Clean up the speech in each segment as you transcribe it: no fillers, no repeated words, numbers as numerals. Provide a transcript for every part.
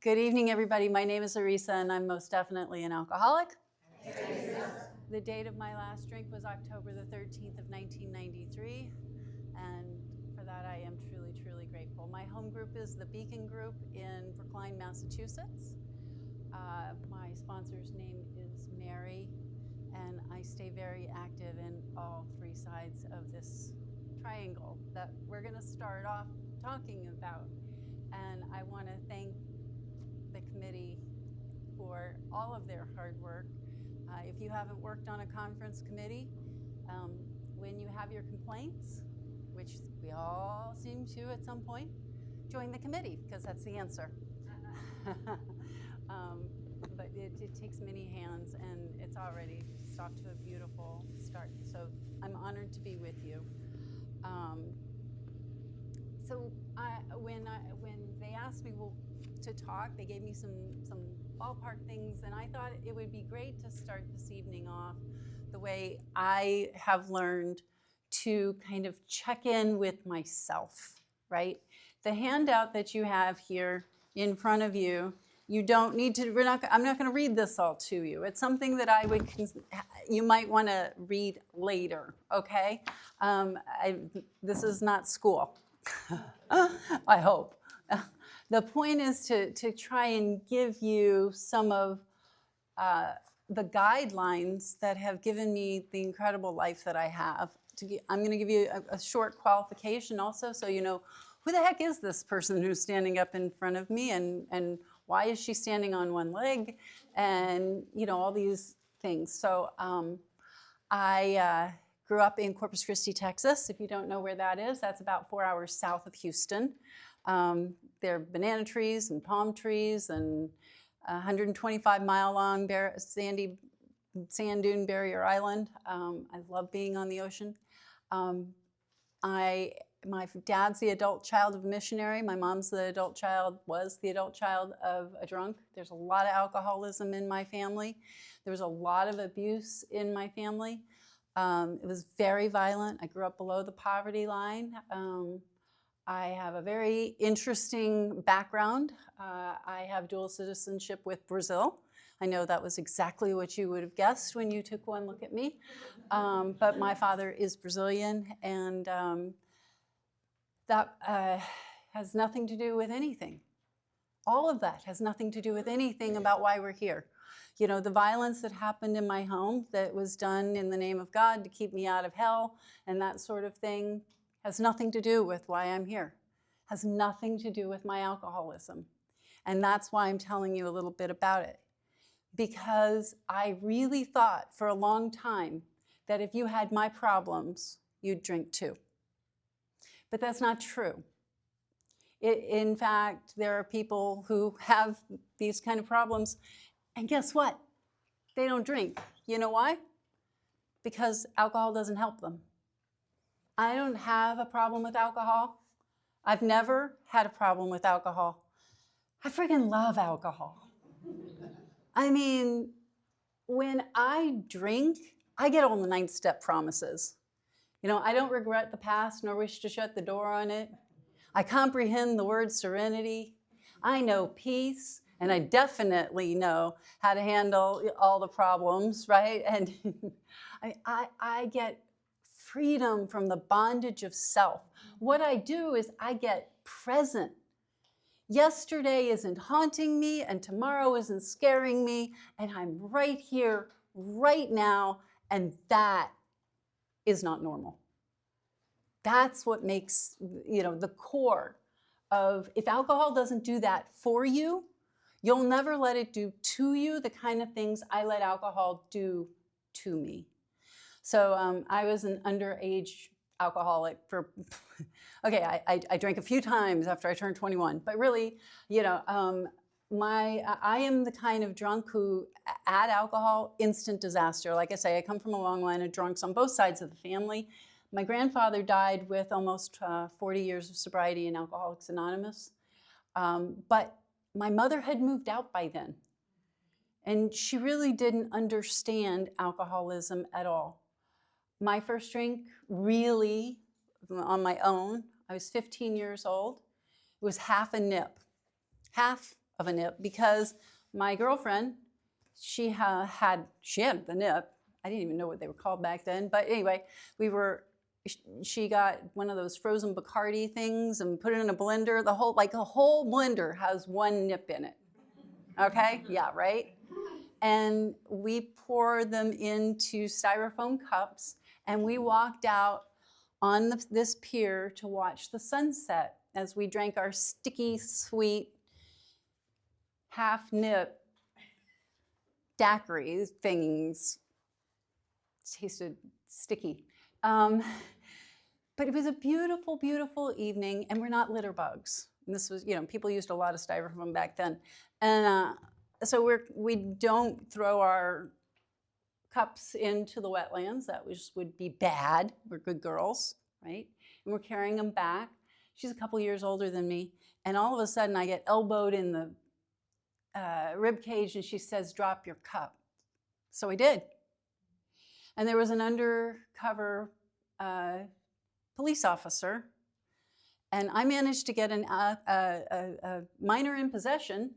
Good evening, everybody. My name is Arisa, and I'm most definitely an alcoholic. The date of my last drink was October the 13th of 1993, and for that I am truly, truly grateful. My home group is the Beacon Group in Brookline, Massachusetts. My sponsor's name is Mary, and I stay very active in all three sides of this triangle that we're going to start off talking about. And I want to thank the committee for all of their hard work. If you haven't worked on a conference committee, when you have your complaints, which we all seem to at some point, join the committee, because that's the answer. But it takes many hands, and it's already off to a beautiful start. So I'm honored to be with you. When they asked me to talk, they gave me some ballpark things, and I thought it would be great to start this evening off the way I have learned to kind of check in with myself, right? The handout that you have here in front of you, you don't need to, I'm not going to read this all to you. It's something that you might want to read later, okay? This is not school, I hope. The point is to try and give you some of the guidelines that have given me the incredible life that I have. I'm going to give you a short qualification also, so you know who the heck is this person who's standing up in front of me, and why is she standing on one leg, and you know all these things. So I grew up in Corpus Christi, Texas. If you don't know where that is, that's about 4 hours south of Houston. There are banana trees and palm trees and 125-mile-long sand dune barrier island. I love being on the ocean. My dad's the adult child of a missionary. My mom's the adult child, was the adult child of a drunk. There's a lot of alcoholism in my family. There was a lot of abuse in my family. It was very violent. I grew up below the poverty line. I have a very interesting background. I have dual citizenship with Brazil. I know that was exactly what you would have guessed when you took one look at me. But my father is Brazilian, and that has nothing to do with anything. All of that has nothing to do with anything about why we're here. You know, the violence that happened in my home that was done in the name of God to keep me out of hell and that sort of thing has nothing to do with why I'm here. Has nothing to do with my alcoholism. And that's why I'm telling you a little bit about it. Because I really thought for a long time that if you had my problems, you'd drink too. But that's not true. In fact, there are people who have these kind of problems, and guess what? They don't drink. You know why? Because alcohol doesn't help them. I don't have a problem with alcohol. I've never had a problem with alcohol. I freaking love alcohol. I mean, when I drink, I get all the 9-step promises. You know, I don't regret the past nor wish to shut the door on it. I comprehend the word serenity. I know peace, and I definitely know how to handle all the problems, right? And I get freedom from the bondage of self. What I do is I get present. Yesterday isn't haunting me, and tomorrow isn't scaring me, and I'm right here, right now, and that is not normal. That's what makes, you know, the core of, if alcohol doesn't do that for you, you'll never let it do to you the kind of things I let alcohol do to me. So I was an underage alcoholic for, okay, I drank a few times after I turned 21, but really, you know, I am the kind of drunk who, add alcohol, instant disaster. Like I say, I come from a long line of drunks on both sides of the family. My grandfather died with almost 40 years of sobriety in Alcoholics Anonymous. But my mother had moved out by then. And she really didn't understand alcoholism at all. My first drink, really, on my own, I was 15 years old. It was half a nip. Half of a nip because my girlfriend, she had the nip. I didn't even know what they were called back then. But anyway, she got one of those frozen Bacardi things and put it in a blender. The whole blender has one nip in it. Okay? Yeah, right? And we poured them into styrofoam cups, and we walked out on this pier to watch the sunset as we drank our sticky, sweet, half-nip daiquiri things. Tasted sticky. But it was a beautiful, beautiful evening, and we're not litter bugs. And this was, people used a lot of styrofoam back then. And so we don't throw our cups into the wetlands. That would be bad. We're good girls, right? And we're carrying them back. She's a couple years older than me. And all of a sudden, I get elbowed in the rib cage, and she says, "Drop your cup." So I did. And there was an undercover police officer, and I managed to get a minor in possessing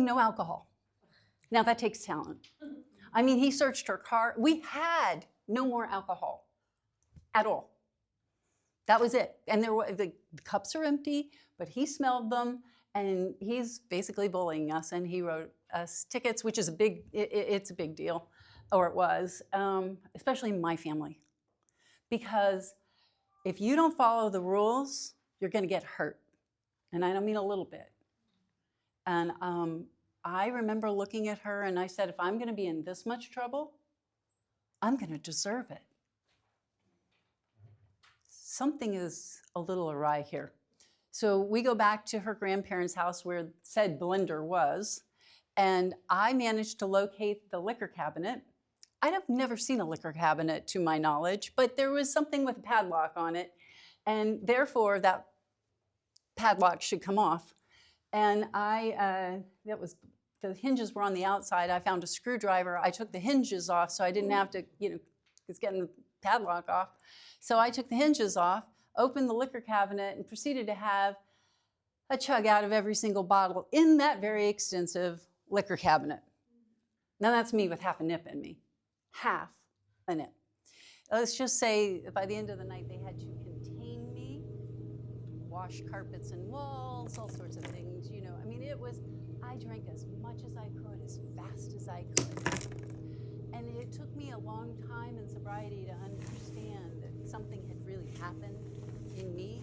no alcohol. Now that takes talent. I mean, he searched her car. We had no more alcohol at all. That was it. And the cups are empty, but he smelled them, and he's basically bullying us. And he wrote us tickets, which is it's a big deal, or it was, especially my family, because if you don't follow the rules, you're going to get hurt, and I don't mean a little bit. And I remember looking at her, and I said, if I'm going to be in this much trouble, I'm going to deserve it. Something is a little awry here. So we go back to her grandparents' house where said blender was, and I managed to locate the liquor cabinet. I've never seen a liquor cabinet to my knowledge, but there was something with a padlock on it, and therefore that padlock should come off. And the hinges were on the outside. I found a screwdriver. I took the hinges off so I didn't have to, it's getting the padlock off. So I took the hinges off, opened the liquor cabinet, and proceeded to have a chug out of every single bottle in that very extensive liquor cabinet. Now that's me with half a nip in me. Half a nip. Let's just say by the end of the night they had to contain me, wash carpets and walls, all sorts of things, I mean, I drank as much as I could, as fast as I could. And it took me a long time in sobriety to understand that something had really happened in me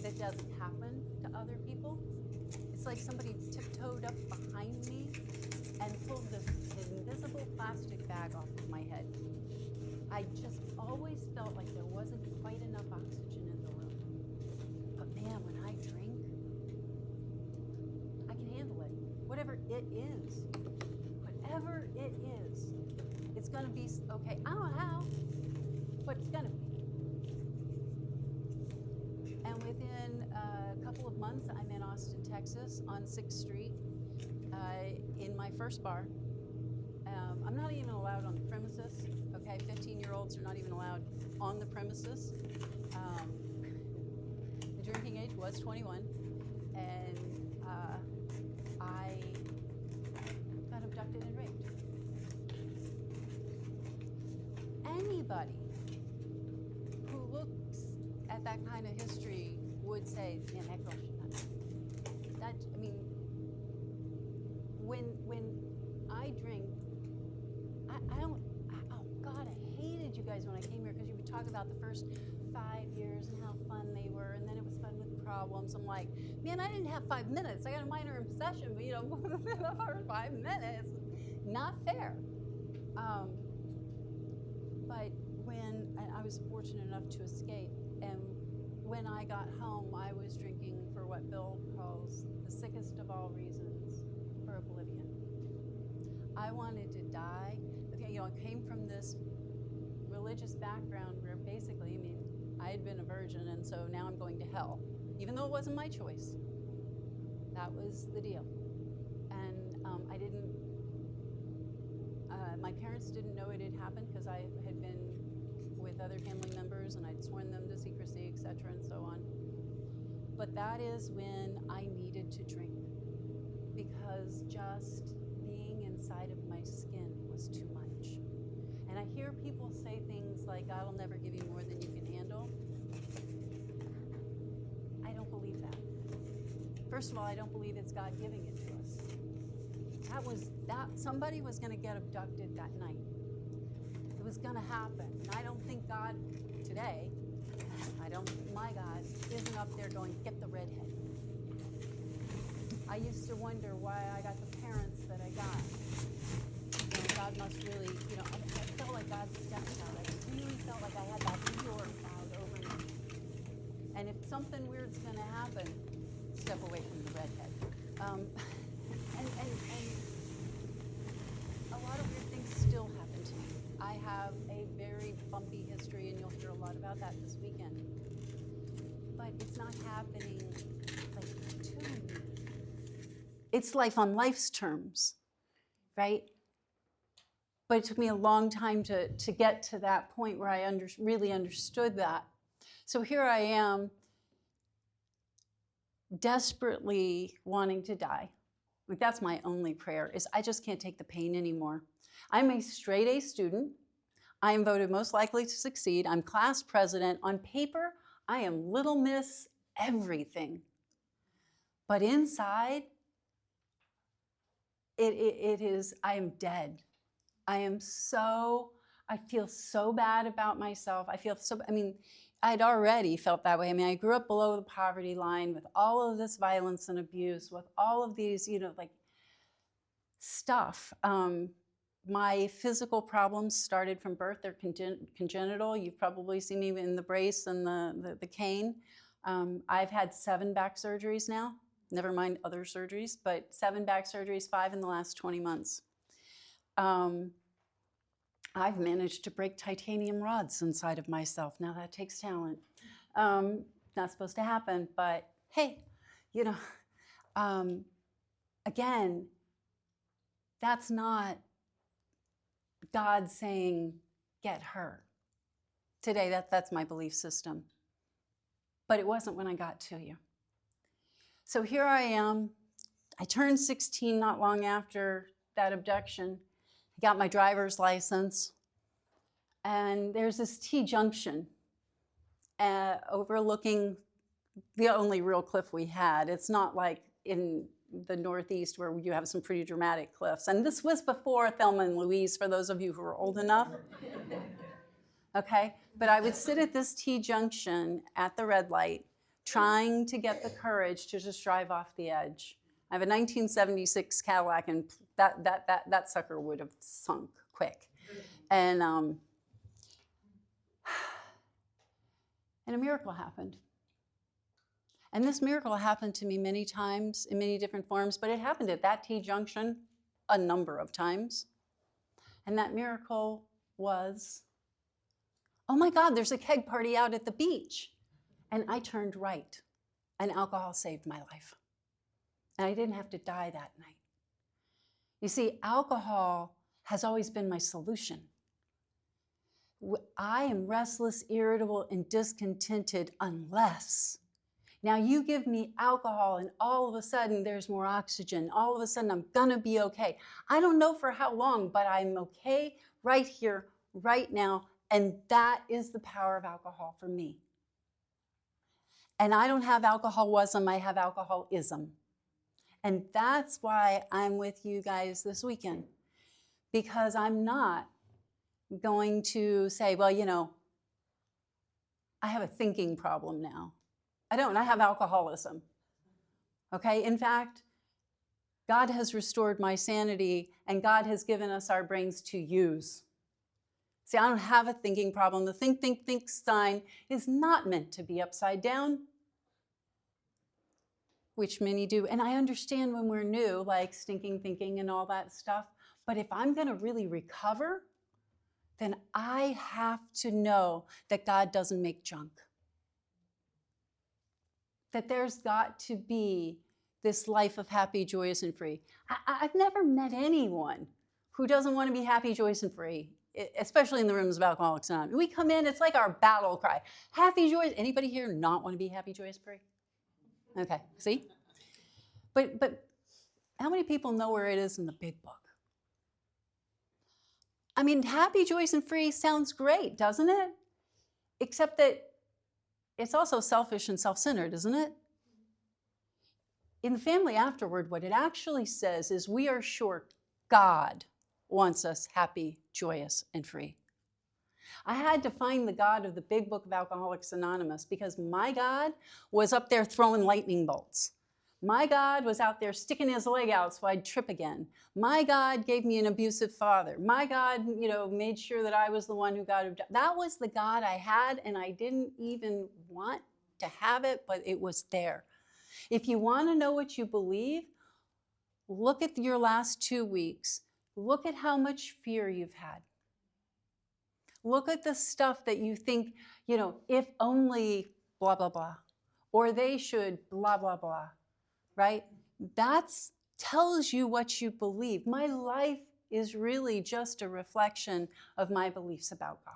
that doesn't happen to other people. It's like somebody tiptoed up behind me and pulled this invisible plastic bag off of my head. I just always felt like there wasn't quite enough oxygen in the room. But man, when I drink, I can handle it. Whatever it is, it's gonna be okay. I don't know how, but it's gonna be. And within a couple of months, I'm in Austin, Texas, on 6th Street, in my first bar. I'm not even allowed on the premises, okay? 15-year-olds are not even allowed on the premises. The drinking age was 21, and I got abducted and raped. Anybody who looks at that kind of history would say, man, that girl should not. When I drink, I hated you guys when I came here because you would talk about the first 5 years and how fun they were, and then it was fun with problems. I'm like, man, I didn't have 5 minutes. I got a minor in possession, but for 5 minutes, not fair. But when I was fortunate enough to escape, and when I got home, I was drinking for what Bill calls the sickest of all reasons, for oblivion. I wanted to die. I came from this religious background where basically, I had been a virgin, and so now I'm going to hell, even though it wasn't my choice. That was the deal. And my parents didn't know it had happened because I had been with other family members and I'd sworn them to secrecy, etc., and so on. But that is when I needed to drink. because just being inside of my skin was too much. And I hear people say things like, God will never give you more than you can handle. I don't believe that. First of all, I don't believe it's God giving it to us. Somebody was going to get abducted that night. It was going to happen. And I don't think God today, my God isn't up there going, get the redhead. I used to wonder why I got the parents that I got. God must really, I felt like God stepped out. I really felt like I had that pure cloud over me. And if something weird's going to happen, step away from the redhead. And a lot of weird things still happen to me. I have a very bumpy history, and you'll hear a lot about that this weekend. But it's not happening like to me. It's life on life's terms, right? But it took me a long time to get to that point where I really understood that. So here I am, desperately wanting to die. Like, that's my only prayer, is I just can't take the pain anymore. I'm a straight A student. I am voted most likely to succeed. I'm class president. On paper, I am little miss everything. But inside, it is, I am dead. I feel so bad about myself. I'd already felt that way. I grew up below the poverty line with all of this violence and abuse, with all of these, stuff. My physical problems started from birth. They're congenital. You've probably seen me in the brace and the cane. I've had 7 back surgeries now, never mind other surgeries, but 7 back surgeries, 5 in the last 20 months. I've managed to break titanium rods inside of myself. Now that takes talent. Not supposed to happen, but hey, again, that's not God saying, get her. Today, that's my belief system. But it wasn't when I got to you. So here I am. I turned 16 not long after that abduction. I got my driver's license. And there's this T-junction overlooking the only real cliff we had. It's not like in the Northeast where you have some pretty dramatic cliffs. And this was before Thelma and Louise, for those of you who are old enough. Okay, but I would sit at this T-junction at the red light, trying to get the courage to just drive off the edge. I have a 1976 Cadillac, and that sucker would have sunk quick. And a miracle happened. And this miracle happened to me many times in many different forms, but it happened at that T-junction a number of times. And that miracle was, oh my God, there's a keg party out at the beach. And I turned right, and alcohol saved my life. And I didn't have to die that night. You see, alcohol has always been my solution. I am restless, irritable, and discontented unless, now you give me alcohol and all of a sudden there's more oxygen. All of a sudden I'm gonna be okay. I don't know for how long, but I'm okay right here, right now. And that is the power of alcohol for me. And I don't have alcoholism, I have alcoholism. And that's why I'm with you guys this weekend. Because I'm not going to say, well, I have a thinking problem now. I don't, I have alcoholism. Okay, in fact, God has restored my sanity, and God has given us our brains to use. See, I don't have a thinking problem. The think sign is not meant to be upside down, which many do. And I understand when we're new, like stinking thinking and all that stuff. But if I'm going to really recover, then I have to know that God doesn't make junk. That there's got to be this life of happy, joyous, and free. I've never met anyone who doesn't want to be happy, joyous, and free, especially in the rooms of Alcoholics Anonymous. We come in, it's like our battle cry. Happy, joyous. Anybody here not want to be happy, joyous, free? Okay, see? But How many people know where it is in the big book? I mean, happy, joyous, and free sounds great, doesn't it? Except that it's also selfish and self-centered, isn't it? In the family afterward, what it actually says is we are sure God wants us happy, joyous, and free. I had to find the God of the big book of Alcoholics Anonymous because my God was up there throwing lightning bolts. My God was out there sticking his leg out so I'd trip again. My God gave me an abusive father. My God, made sure that I was the one who got abducted. That was the God I had, and I didn't even want to have it, but it was there. If you want to know what you believe, look at your last 2 weeks. Look at how much fear you've had. Look at the stuff that you think, if only blah, blah, blah, or they should blah, blah, blah, right? That tells you what you believe. My life is really just a reflection of my beliefs about God.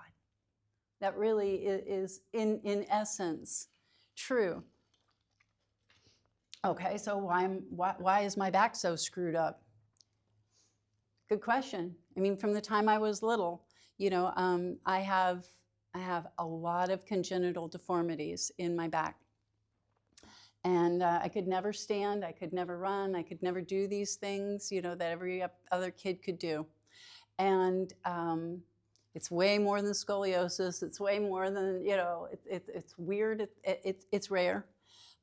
That really is, in essence, true. Okay, so why is my back so screwed up? Good question. I mean, from the time I was little, I have a lot of congenital deformities in my back. And I could never stand, I could never run, I could never do these things, that every other kid could do. And it's way more than scoliosis, it's way more than, it's weird, it's rare.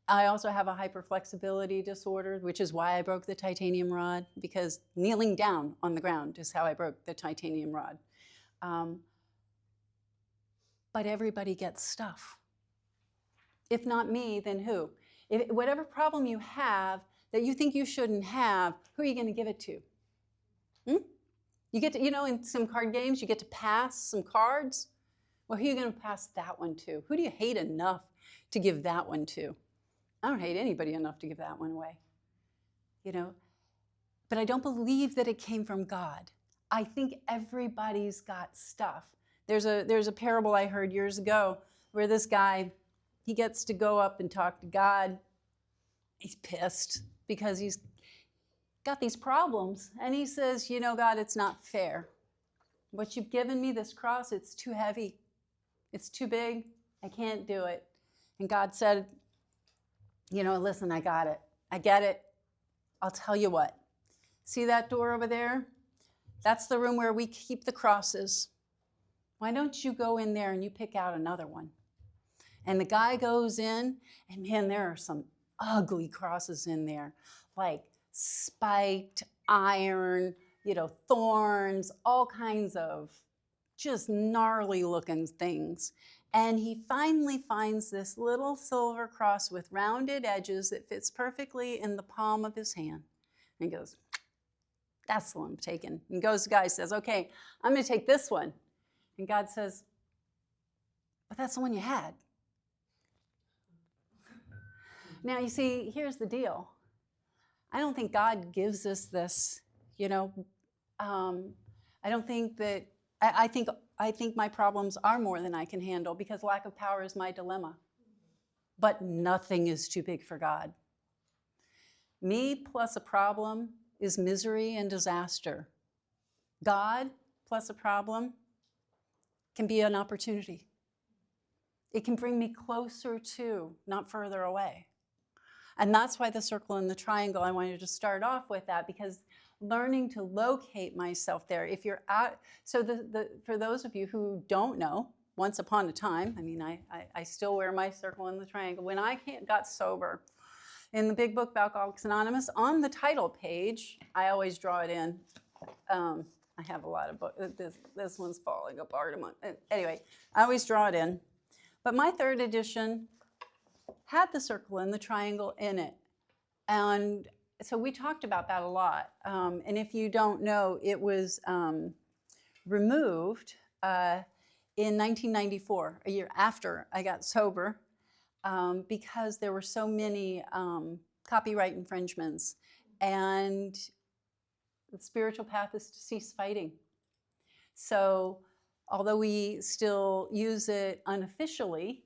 I also have a hyperflexibility disorder, which is why I broke the titanium rod, because kneeling down on the ground is how I broke the titanium rod. But everybody gets stuff. If not me, then who? Whatever problem you have that you think you shouldn't have, who are you going to give it to? You get to, in some card games, you get to pass some cards. Well, who are you going to pass that one to? Who do you hate enough to give that one to? I don't hate anybody enough to give that one away, But I don't believe that it came from God. I think everybody's got stuff. There's a parable I heard years ago where this guy, he gets to go up and talk to God. He's pissed because he's got these problems. And he says, God, it's not fair. What you've given me, this cross, it's too heavy. It's too big. I can't do it. And God said, listen, I got it. I get it. I'll tell you what. See that door over there? That's the room where we keep the crosses. Why don't you go in there and you pick out another one? And the guy goes in, and man, there are some ugly crosses in there, like spiked iron, thorns, all kinds of just gnarly looking things. And he finally finds this little silver cross with rounded edges that fits perfectly in the palm of his hand. And he goes, that's the one I'm taking. And goes, the guy says, okay, I'm going to take this one. And God says, but that's the one you had. Now, you see, here's the deal. I don't think God gives us this, I don't think that, I think my problems are more than I can handle because lack of power is my dilemma. But nothing is too big for God. Me plus a problem is misery and disaster. God plus a problem can be an opportunity. It can bring me closer to, not further away. And that's why the circle and the triangle, I wanted to start off with that, because learning to locate myself there. If you're out, so for those of you who don't know, once upon a time, I mean, I still wear my circle and the triangle. When I got sober, in the big book of Alcoholics Anonymous, on the title page, I always draw it in. I have a lot of books. This one's falling apart. Anyway, I always draw it in. But my third edition had the circle and the triangle in it. And so we talked about that a lot. And if you don't know, it was removed in 1994, a year after I got sober, because there were so many copyright infringements. And the spiritual path is to cease fighting. So although we still use it unofficially,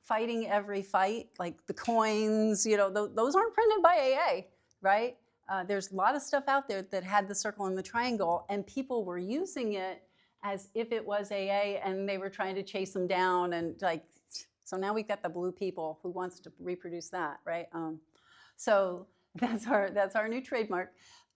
fighting every fight, like the coins, those aren't printed by AA, right? there's a lot of stuff out there that had the circle and the triangle, and people were using it as if it was AA, and they were trying to chase them down, and like, so now we've got the blue people. Who wants to reproduce that, right? So that's our new trademark.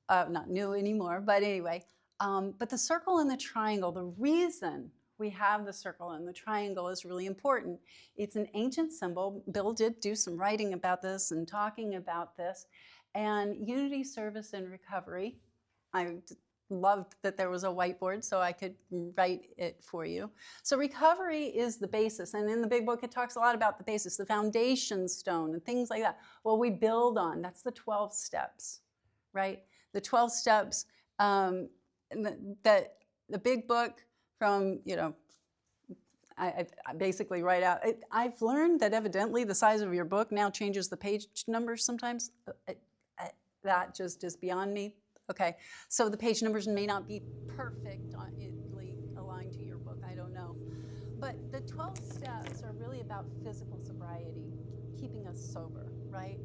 Not new anymore, but anyway. But the circle and the triangle, the reason we have the circle and the triangle is really important. It's an ancient symbol. Bill did do some writing about this and talking about this. And unity, service, and recovery. I loved that there was a whiteboard so I could write it for you. So recovery is the basis. And in the big book, it talks a lot about the basis, the foundation stone and things like that. Well, we build on. That's the 12 steps, right? The 12 steps that the big book from, I basically write out. I've learned that evidently the size of your book now changes the page numbers sometimes. That just is beyond me. Okay, so the page numbers may not be perfectly aligned to your book, I don't know. But the 12 steps are really about physical sobriety, keeping us sober, right?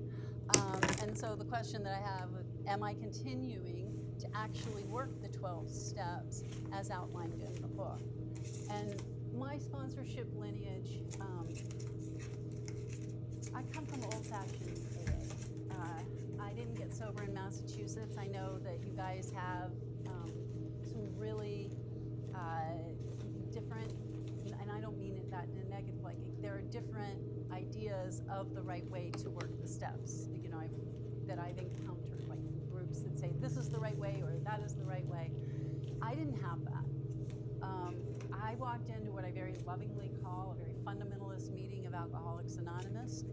And so the question that I have, am I continuing to actually work the 12 steps as outlined in the book? And my sponsorship lineage, I come from old-fashioned AA. I didn't get sober in Massachusetts. I know that you guys have some really different, and I don't mean it that in a negative, like there are different ideas of the right way to work the steps. That I've encountered, like groups that say this is the right way or that is the right way. I didn't have that. I walked into what I very lovingly call a very fundamentalist meeting of Alcoholics Anonymous,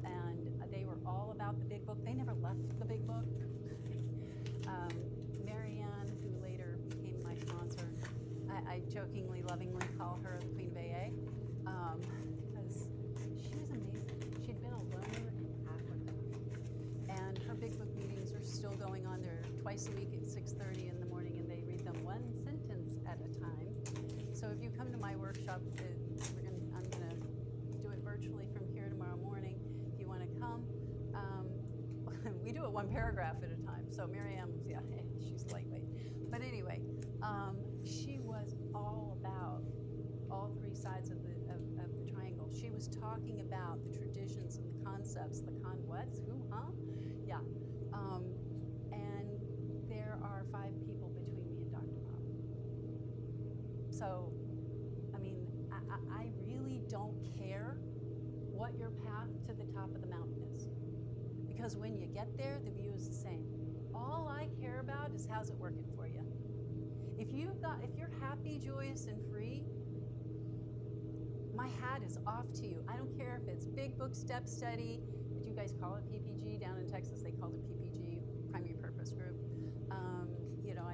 and they were all about the big book. They never left the big book. Marianne, who later became my sponsor, I jokingly, lovingly call her the Queen of AA, because she was amazing. She'd been a loner in Africa, and her big book meetings are still going on. They're twice a week at 6:30 in the morning, and they read them one sentence at a time. So if you come to my workshop, I'm going to do it virtually from here tomorrow morning. If you want to come, we do it one paragraph at a time. So Miriam, yeah, she's lightweight. But anyway, she was all about all three sides of the triangle. She was talking about the traditions and the concepts, the what's, who, huh? Yeah. And there are 5 people between me and Dr. Bob. So, I mean, I really don't care what your path to the top of the mountain is. Because when you get there, the view is the same. All I care about is how's it working for you. If you're happy, joyous, and free, my hat is off to you. I don't care if it's big book step study. Did you guys call it PPG? Down in Texas, they called it PPG, Primary Purpose Group.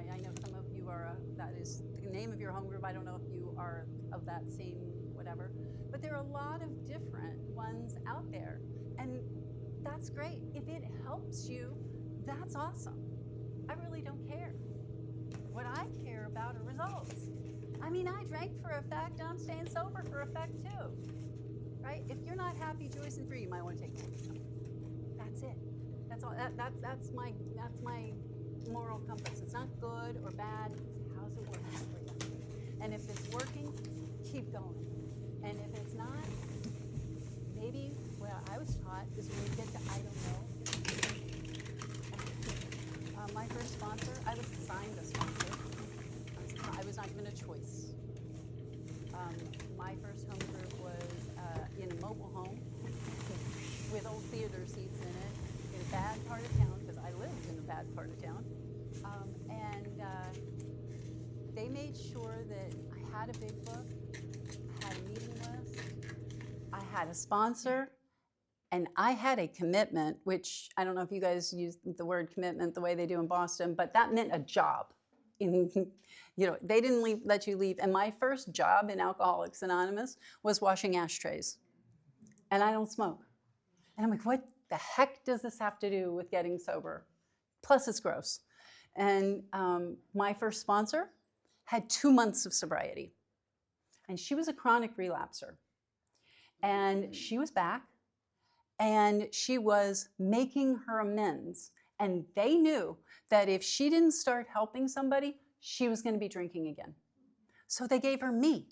I know some of you that is the name of your home group. I don't know if you are of that same whatever. But there are a lot of different ones out there. And that's great. If it helps you, that's awesome. I really don't care. What I care about are results. I mean, I drank for effect. I'm staying sober for effect too, right? If you're not happy, joyous, and free, you might want to take more. That's it. That's all. That's my moral compass. It's not good or bad. It's how's it working for you. And if it's working, keep going. And if it's not, maybe what I was taught is when you get to I don't know. My first sponsor, I was assigned a sponsor. I was not given a choice. My first home group was in a mobile home with old theater seats in it, in a bad part of town, because I lived in a bad part of town. They made sure that I had a big book, I had a meeting list, I had a sponsor, and I had a commitment, which I don't know if you guys use the word commitment the way they do in Boston, but that meant a job. They didn't let you leave. And my first job in Alcoholics Anonymous was washing ashtrays. And I don't smoke. And I'm like, what the heck does this have to do with getting sober? Plus, it's gross. And my first sponsor had 2 months of sobriety. And she was a chronic relapser. And she was back. And she was making her amends. And they knew that if she didn't start helping somebody, she was going to be drinking again. So they gave her me.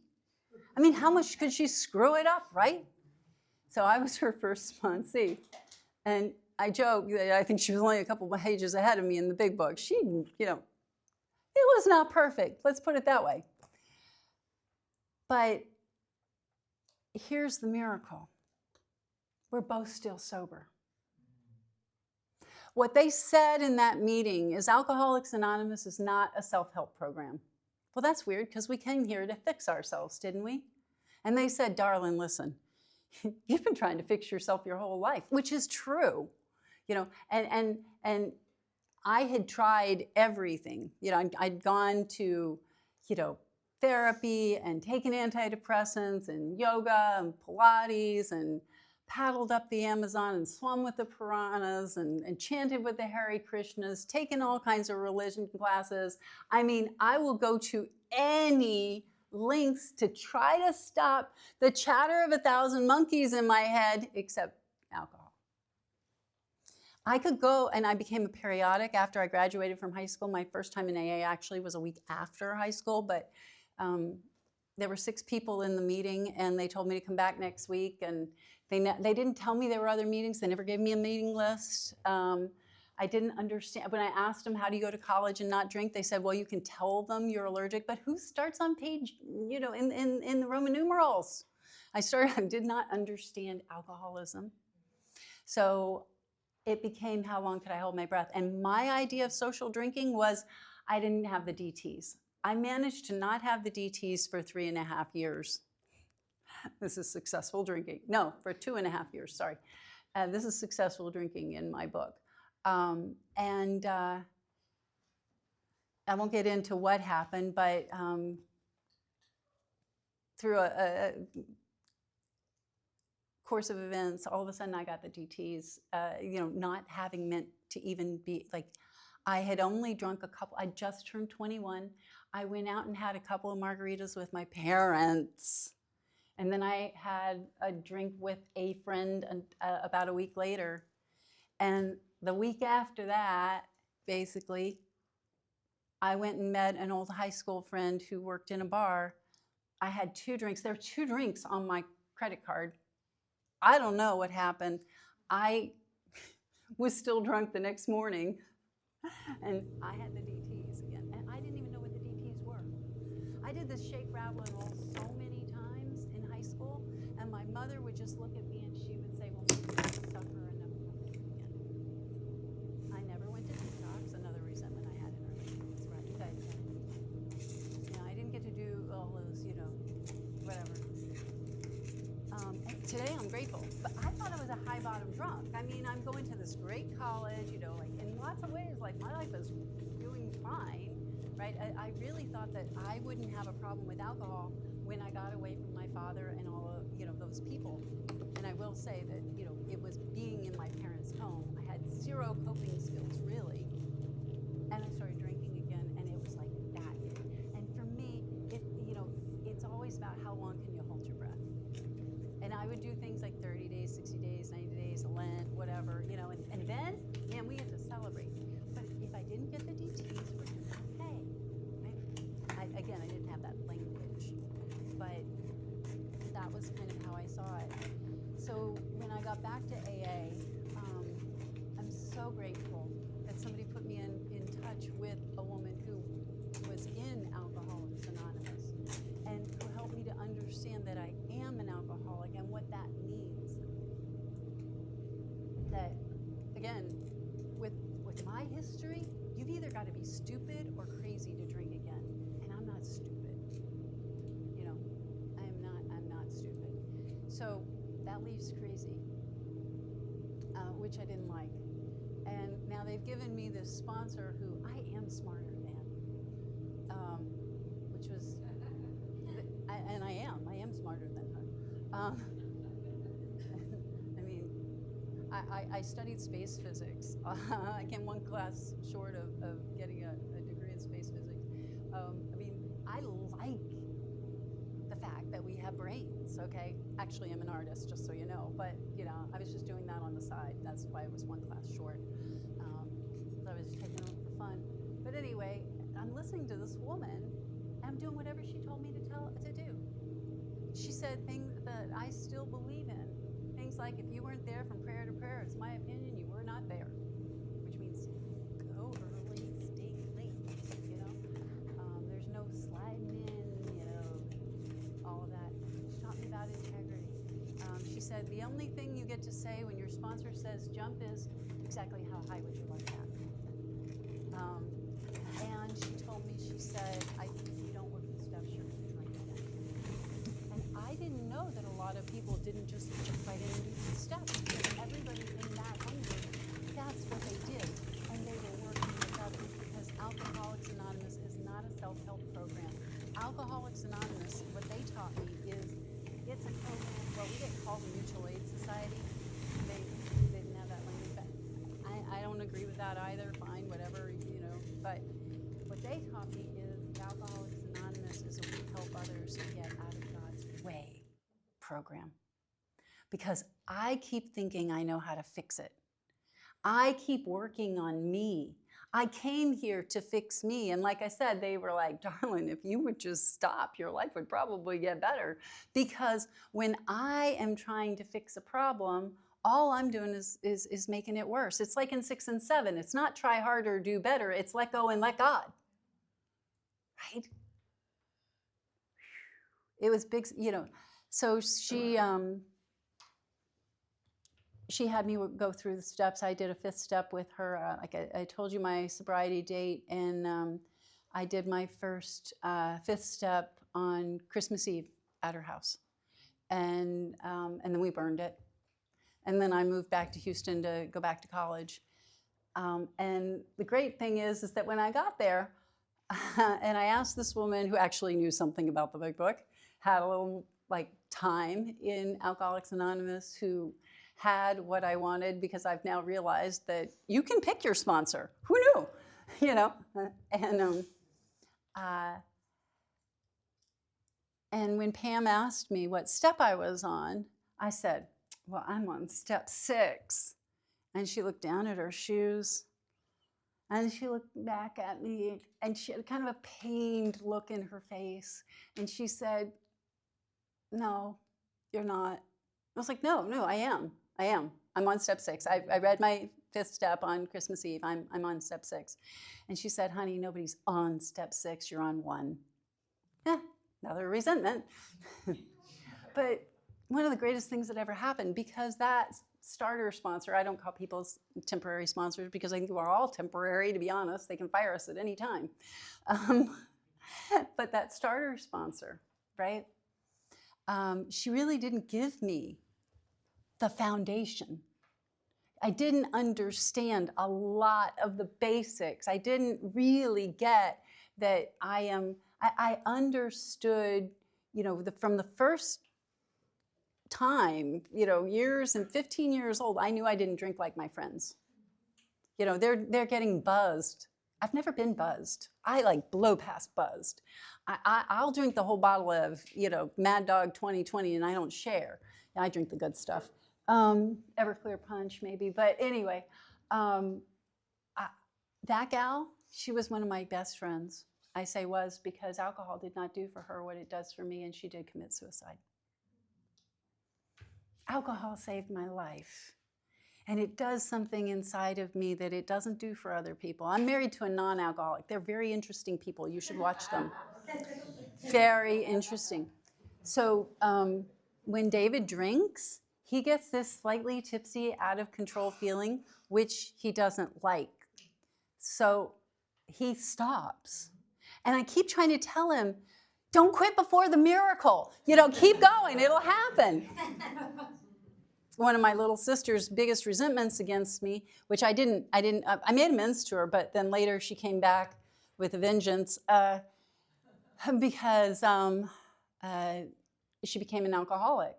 I mean, how much could she screw it up, right? So I was her first sponsee. And I joke that I think she was only a couple of pages ahead of me in the big book. She, it was not perfect. Let's put it that way. But here's the miracle. We're both still sober. What they said in that meeting is Alcoholics Anonymous is not a self-help program. Well, that's weird because we came here to fix ourselves, didn't we? And they said, darling, listen, you've been trying to fix yourself your whole life, which is true. And I had tried everything. I'd gone to, therapy and taken antidepressants and yoga and Pilates and paddled up the Amazon and swum with the piranhas and chanted with the Hare Krishnas, taken all kinds of religion classes. I mean, I will go to any lengths to try to stop the chatter of 1,000 monkeys in my head, except alcohol. I could go, and I became a periodic after I graduated from high school. My first time in AA actually was a week after high school, but there were 6 people in the meeting, and they told me to come back next week, and they didn't tell me there were other meetings. They never gave me a meeting list. I didn't understand. When I asked them, how do you go to college and not drink? They said, well, you can tell them you're allergic, but who starts on page, in the Roman numerals? I did not understand alcoholism. So it became, how long could I hold my breath? And my idea of social drinking was I didn't have the DTs. I managed to not have the DTs for 3.5 years. This is successful drinking. No, for 2.5 years, sorry. This is successful drinking in my book. And I won't get into what happened, but through a course of events, all of a sudden I got the DTs, not having meant to even be, I had only drunk a couple. I just turned 21. I went out and had a couple of margaritas with my parents. And then I had a drink with a friend about a week later. And the week after that, basically, I went and met an old high school friend who worked in a bar. I had 2 drinks. There were 2 drinks on my credit card. I don't know what happened. I was still drunk the next morning, and I had the DTs again. And I didn't even know what the DTs were. I did this shake, rattle, and roll so many times in high school, and my mother would just look at me and she would say, well, maybe you suffer and never come back again. I never went to detox, another resentment I had in early years, right? I didn't get to do all those, whatever. And today I'm grateful, but I thought I was a high bottom drunk. I mean, I'm going to this great college, in lots of ways, my life is doing fine, right? I really thought that I wouldn't have a problem with alcohol when I got away from my father and all of, those people. And I will say that, it was being in my parents' home. I had 0 coping skills, really. And I started drinking again, and it was like that. And for me, it's always about how long can you hold your breath. And I would do things like 30 days, 60 days, 90 days, a Lent, whatever, and then, man, we get to celebrate. But if I didn't get the DTs, we're okay. Again, I didn't have that language, but that was kind of how I saw it. So when I got back to AA, I'm so grateful that somebody put me in touch with a woman who was in Alcoholics Anonymous and who helped me to understand that I am an alcoholic and what that means. That, again, with my history, you've either got to be stupid or crazy to drink again. And I'm not stupid. I'm not stupid. So that leaves crazy, which I didn't like. And now they've given me this sponsor who I am smarter than, which was, and I am smarter than her. I studied space physics. I came one class short of getting a degree in space physics. I like the fact that we have brains, okay? Actually, I'm an artist, just so you know, but, I was just doing that on the side. That's why I was one class short. listening to this woman, and I'm doing whatever she told me to do. She said things that I still believe in. Things like, if you weren't there from prayer to prayer, it's my opinion you were not there, which means go early, stay late, you know. There's no sliding in, you know, all of that. She taught me about integrity. She said, the only thing you get to say when your sponsor says jump is, exactly how high would you like that? And she told me, she said, I think if you don't work the steps, you're going to drink again. And I didn't know that a lot of people didn't just jump right in and do the steps, because everybody in that home group, that's what they did. And they were working with others, because Alcoholics Anonymous is not a self-help program. Alcoholics Anonymous, what they taught me is, it's a program, well, we didn't call the Mutual Aid Society. They didn't have that language, but I don't agree with that either. Fine, whatever, you know. But what they taught me is Alcoholics Anonymous is a we help others get out of God's way program. Because I keep thinking I know how to fix it. I keep working on me. I came here to fix me. And like I said, they were like, darling, if you would just stop, your life would probably get better. Because when I am trying to fix a problem, all I'm doing is making it worse. It's like in 6 and 7. It's not try harder, do better. It's let go and let God. Right? It was big, you know. So she had me go through the steps. I did a 5th step with her. Like I told you my sobriety date, and I did my first 5th step on Christmas Eve at her house, and then we burned it, and then I moved back to Houston to go back to college. And the great thing is that when I got there, and I asked this woman who actually knew something about the big book, had a little like time in Alcoholics Anonymous, who had what I wanted, because I've now realized that you can pick your sponsor. Who knew? You know? And when Pam asked me what step I was on, I said, well, I'm on step 6. And she looked down at her shoes, and she looked back at me, and she had kind of a pained look in her face. And she said, no, you're not. I was like, no, I am. I'm on step 6. I read my 5th step on Christmas Eve. I'm on step 6. And she said, honey, nobody's on step 6. You're on 1. Another resentment. But one of the greatest things that ever happened, because that starter sponsor, I don't call people temporary sponsors because I think we're all temporary, to be honest. They can fire us at any time. But that starter sponsor, right? She really didn't give me the foundation. I didn't understand a lot of the basics. I didn't really get that I understood, you know, from the first time, you know, years and 15 years old, I knew I didn't drink like my friends. You know, they're getting buzzed. I've never been buzzed. I like blow past buzzed. I'll drink the whole bottle of, you know, Mad Dog 2020, and I don't share. I drink the good stuff. Everclear Punch maybe, but anyway, that gal, she was one of my best friends. I say was because alcohol did not do for her what it does for me, and she did commit suicide. Alcohol saved my life, and it does something inside of me that it doesn't do for other people. I'm married to a non-alcoholic. They're very interesting people. You should watch them. Very interesting. So when David drinks, he gets this slightly tipsy, out of control feeling, which he doesn't like. So he stops. And I keep trying to tell him, don't quit before the miracle. You know, keep going, it'll happen. One of my little sister's biggest resentments against me, which I made amends to her, but then later she came back with a vengeance because she became an alcoholic.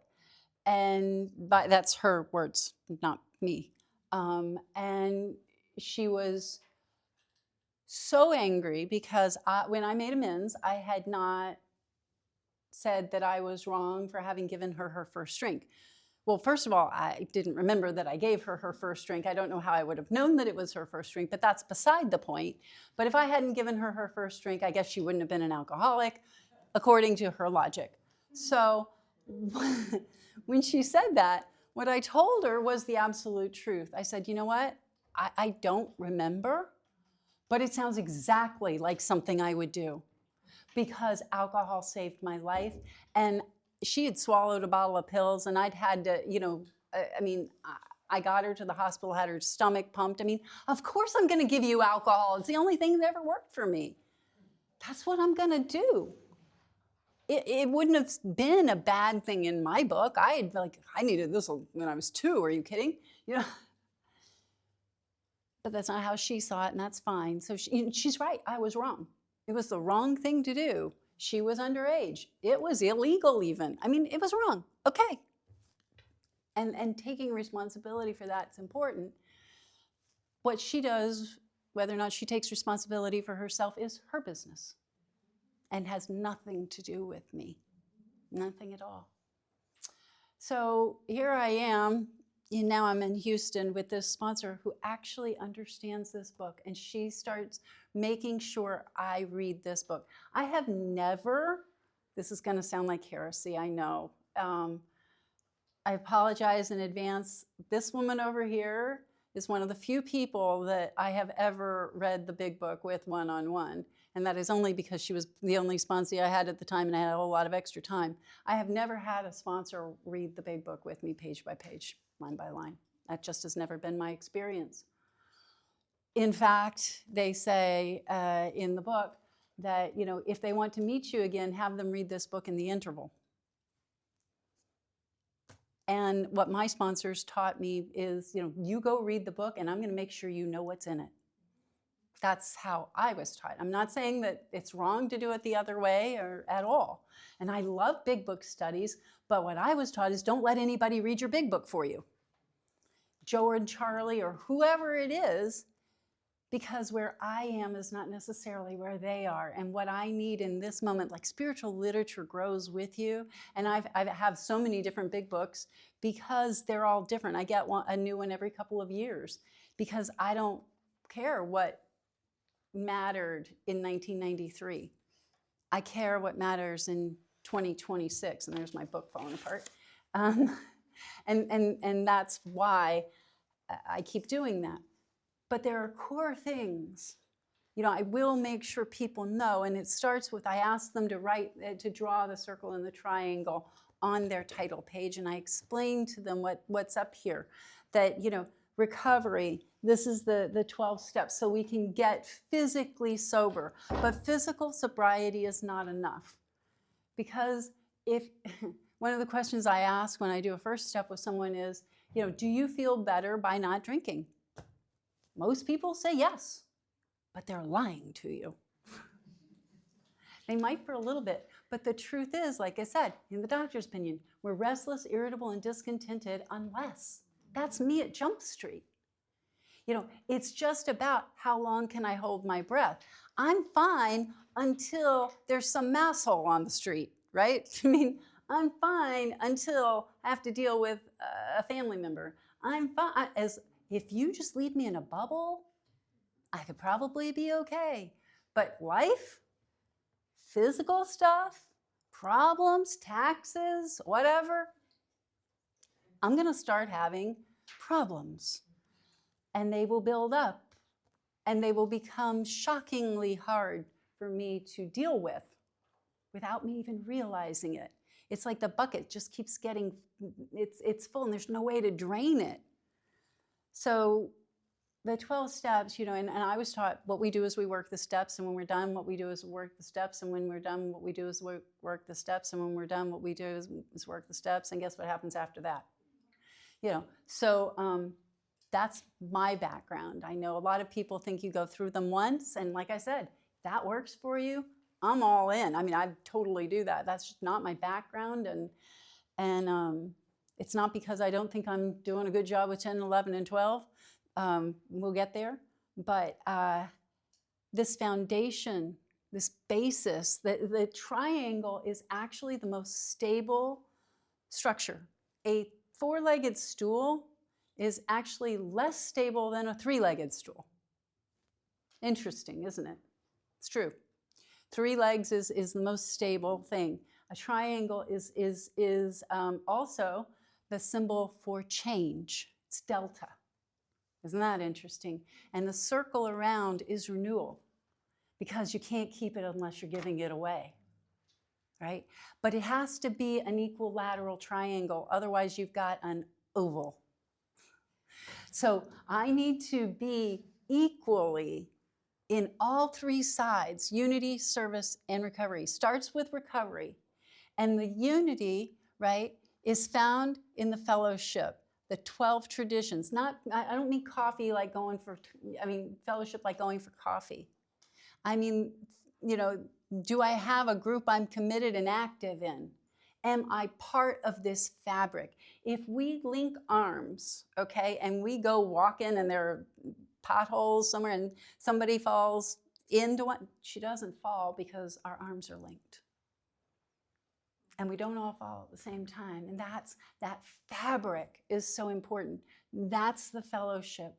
And that's her words, not me. And she was so angry because when I made amends, I had not said that I was wrong for having given her her first drink. well, first of all, I didn't remember that I gave her her first drink. I don't know how I would have known that it was her first drink, but that's beside the point. But if I hadn't given her her first drink, I guess she wouldn't have been an alcoholic, according to her logic. So when she said that, what I told her was the absolute truth. I said, you know what? I don't remember, but it sounds exactly like something I would do, because alcohol saved my life. And she had swallowed a bottle of pills, and I'd had to, I got her to the hospital, had her stomach pumped. I mean, of course I'm going to give you alcohol. It's the only thing that ever worked for me. That's what I'm going to do. It wouldn't have been a bad thing in my book. I needed this when I was 2. Are you kidding? But that's not how she saw it, and that's fine. So she's right. I was wrong. It was the wrong thing to do. She was underage. It was illegal even. I mean, it was wrong. Okay. And taking responsibility for that's important. What she does, whether or not she takes responsibility for herself, is her business and has nothing to do with me. Nothing at all. So here I am. And now I'm in Houston with this sponsor who actually understands this book, and she starts making sure I read this book. I have never, this is going to sound like heresy, I know. I apologize in advance. This woman over here is one of the few people that I have ever read the big book with one-on-one. And that is only because she was the only sponsor I had at the time, and I had a whole lot of extra time. I have never had a sponsor read the big book with me page by page, line by line. That just has never been my experience. In fact, they say in the book that, if they want to meet you again, have them read this book in the interval. And what my sponsors taught me is, you go read the book, and I'm going to make sure you know what's in it. That's how I was taught. I'm not saying that it's wrong to do it the other way or at all. And I love big book studies, but what I was taught is don't let anybody read your big book for you. Joe or Charlie or whoever it is, because where I am is not necessarily where they are. And what I need in this moment, like spiritual literature grows with you. And I have so many different big books because they're all different. I get a new one every couple of years because I don't care what mattered in 1993. I care what matters in 2026. And there's my book falling apart. And that's why I keep doing that. But there are core things. I will make sure people know, and it starts with I ask them to draw the circle and the triangle on their title page, and I explain to them what's up here, that, recovery, this is the 12 steps so we can get physically sober. But physical sobriety is not enough. Because one of the questions I ask when I do a first step with someone is, do you feel better by not drinking? Most people say yes, but they're lying to you. They might for a little bit, but the truth is, like I said, in the doctor's opinion, we're restless, irritable, and discontented unless. That's me at Jump Street. It's just about how long can I hold my breath. I'm fine until there's some masshole on the street, right? I mean, I'm fine until I have to deal with a family member. I'm fine. If you just leave me in a bubble, I could probably be okay. But life, physical stuff, problems, taxes, whatever, I'm going to start having problems. And they will build up. And they will become shockingly hard for me to deal with without me even realizing it. It's like the bucket just keeps getting, it's full and there's no way to drain it. So the 12 steps, and I was taught what we do is we work the steps, and when we're done, what we do is work the steps, and when we're done, what we do is work the steps, and when we're done, what we do is work the steps, and guess what happens after that? So that's my background. I know a lot of people think you go through them once, and like I said, that works for you, I'm all in. I mean, I totally do that. That's just not my background, and it's not because I don't think I'm doing a good job with 10, 11, and 12. We'll get there. But this foundation, this basis, the triangle is actually the most stable structure. A four-legged stool is actually less stable than a three-legged stool. Interesting, isn't it? It's true. 3 legs is the most stable thing. A triangle is also the symbol for change. It's delta. Isn't that interesting? And the circle around is renewal, because you can't keep it unless you're giving it away, right? But it has to be an equilateral triangle. Otherwise, you've got an oval. So I need to be equally in all 3 sides: unity, service, and recovery. Starts with recovery. And the unity, right, is found in the fellowship, the 12 traditions. Not, I don't mean coffee like going for, fellowship like going for coffee. I mean, do I have a group I'm committed and active in? Am I part of this fabric? If we link arms, okay, and we go walking and there are potholes somewhere and somebody falls into one, she doesn't fall because our arms are linked. And we don't all fall at the same time. And that fabric is so important. That's the fellowship,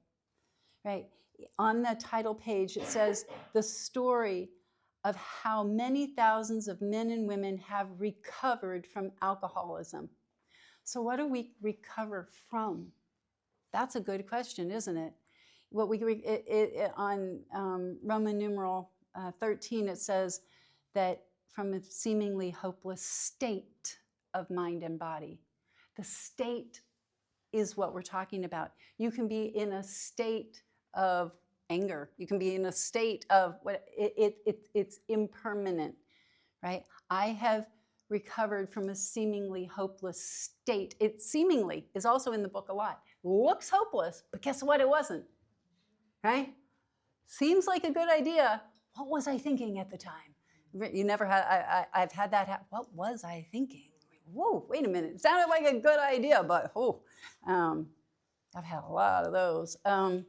right? On the title page, it says the story of how many thousands of men and women have recovered from alcoholism. So what do we recover from? That's a good question, isn't it? What we on Roman numeral 13, it says that from a seemingly hopeless state of mind and body. The state is what we're talking about. You can be in a state of anger. You can be in a state of it's impermanent, right? I have recovered from a seemingly hopeless state. It seemingly is also in the book a lot. Looks hopeless, but guess what? It wasn't, right? Seems like a good idea. What was I thinking at the time? You never had, I've had that happen. What was I thinking? Whoa, wait a minute. It sounded like a good idea, but I've had a lot of those. And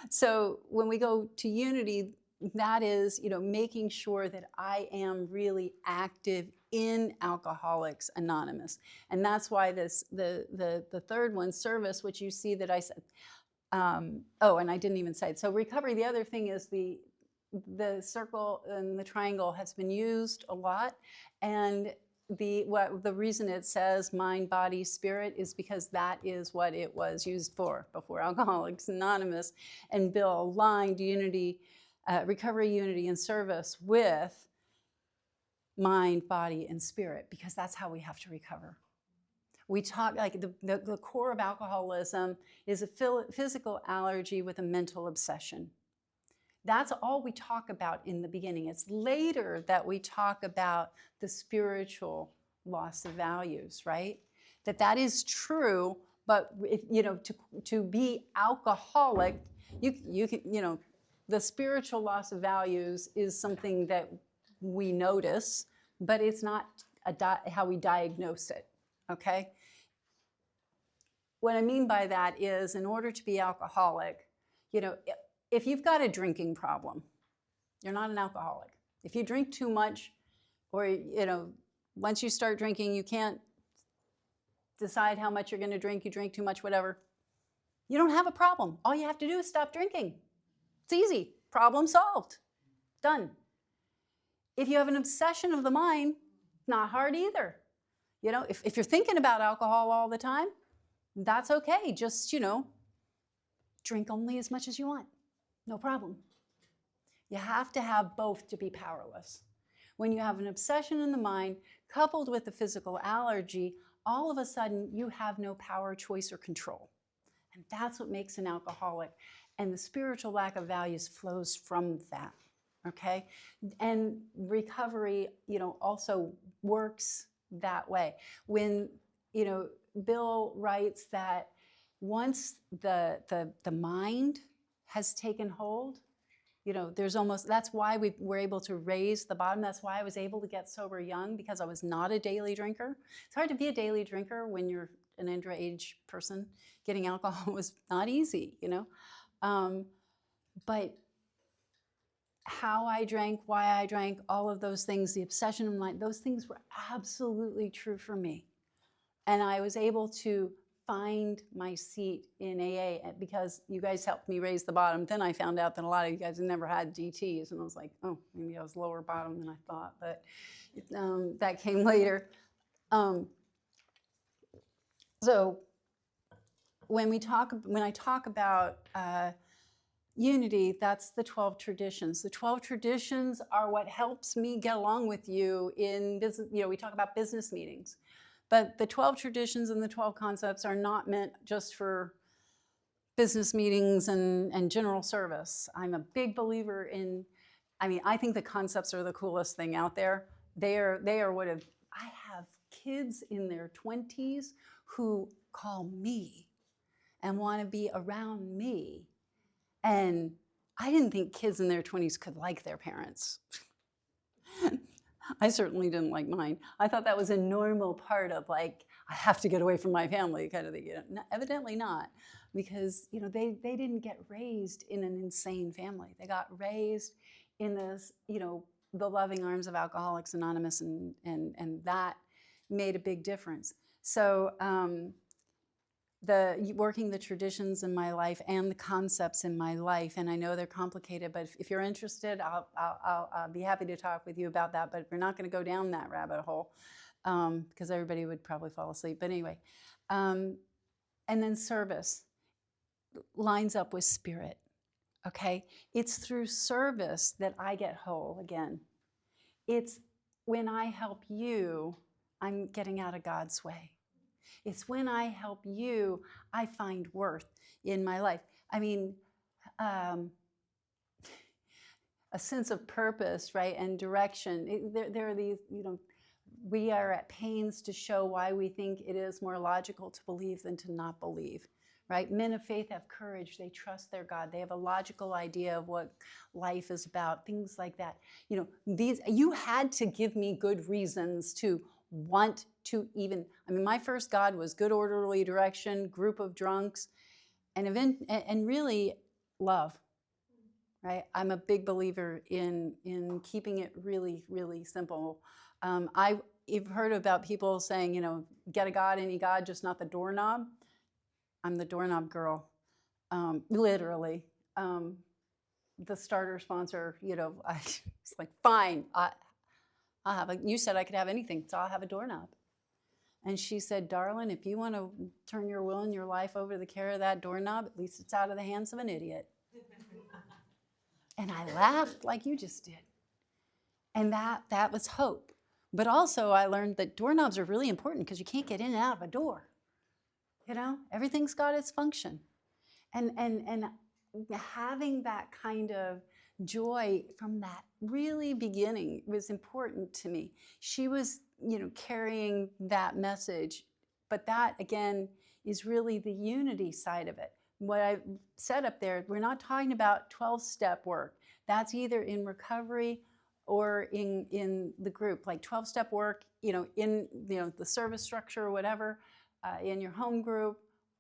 so when we go to unity, that is, making sure that I am really active in Alcoholics Anonymous. And that's why the third one, service, which you see that I said, and I didn't even say it. So recovery, the other thing is the circle and the triangle has been used a lot. And the reason it says mind, body, spirit is because that is what it was used for before Alcoholics Anonymous. And Bill aligned unity, recovery, unity, and service with mind, body, and spirit, because that's how we have to recover. We talk like the core of alcoholism is a physical allergy with a mental obsession. That's all we talk about in the beginning. It's later that we talk about the spiritual loss of values, right? That is true, but if, to be alcoholic, you can, the spiritual loss of values is something that we notice, but it's not how we diagnose it, okay? What I mean by that is, in order to be alcoholic, if you've got a drinking problem, you're not an alcoholic. If you drink too much, or, once you start drinking, you can't decide how much you're going to drink, you drink too much, whatever, you don't have a problem. All you have to do is stop drinking. It's easy. Problem solved. Done. If you have an obsession of the mind, not hard either. If you're thinking about alcohol all the time, that's okay. Just, drink only as much as you want. No problem. You have to have both to be powerless. When you have an obsession in the mind coupled with the physical allergy, all of a sudden you have no power, choice, or control. And that's what makes an alcoholic. And the spiritual lack of values flows from that, okay? And recovery, also works that way. When, Bill writes that once the mind has taken hold, there's almost, that's why we were able to raise the bottom. That's why I was able to get sober young, because I was not a daily drinker. It's hard to be a daily drinker when you're an underage person. Getting alcohol was not easy, but how I drank, why I drank, all of those things, the obsession of mine, those things were absolutely true for me. And I was able to find my seat in AA because you guys helped me raise the bottom. Then I found out that a lot of you guys had never had DTs, and I was like, oh, maybe I was lower bottom than I thought, but that came later. So when I talk about unity, that's the 12 traditions. The 12 traditions are what helps me get along with you in business. We talk about business meetings, but the 12 traditions and the 12 concepts are not meant just for business meetings and general service. I'm a big believer in, I think the concepts are the coolest thing out there. They are I have kids in their 20s who call me and want to be around me. And I didn't think kids in their 20s could like their parents. I certainly didn't like mine. I thought that was a normal part of I have to get away from my family kind of thing. Evidently not, because they didn't get raised in an insane family. They got raised in this, the loving arms of Alcoholics Anonymous, and that made a big difference. So working the traditions in my life and the concepts in my life, and I know they're complicated, but if you're interested, I'll be happy to talk with you about that, but we're not going to go down that rabbit hole because everybody would probably fall asleep. But anyway, and then service lines up with spirit, okay? It's through service that I get whole again. It's when I help you, I'm getting out of God's way. It's when I help you, I find worth in my life. A sense of purpose, right, and direction. There are these, we are at pains to show why we think it is more logical to believe than to not believe, right? Men of faith have courage. They trust their God. They have a logical idea of what life is about, things like that. You had to give me good reasons to want to even, my first God was good orderly direction, group of drunks, and really love, right? I'm a big believer in keeping it really, really simple. You've heard about people saying, get a God, any God, just not the doorknob. I'm the doorknob girl, literally. The starter sponsor, I was like, fine, you said I could have anything, so I'll have a doorknob. And she said, darling, if you want to turn your will and your life over to the care of that doorknob, at least it's out of the hands of an idiot. And I laughed like you just did. And that was hope. But also I learned that doorknobs are really important because you can't get in and out of a door. Everything's got its function. And having that kind of joy from that really beginning was important to me. She was, carrying that message, but that again is really the unity side of it. What I said up there, we're not talking about 12-step work. That's either in recovery or in the group, like 12-step work, in the service structure or whatever, in your home group,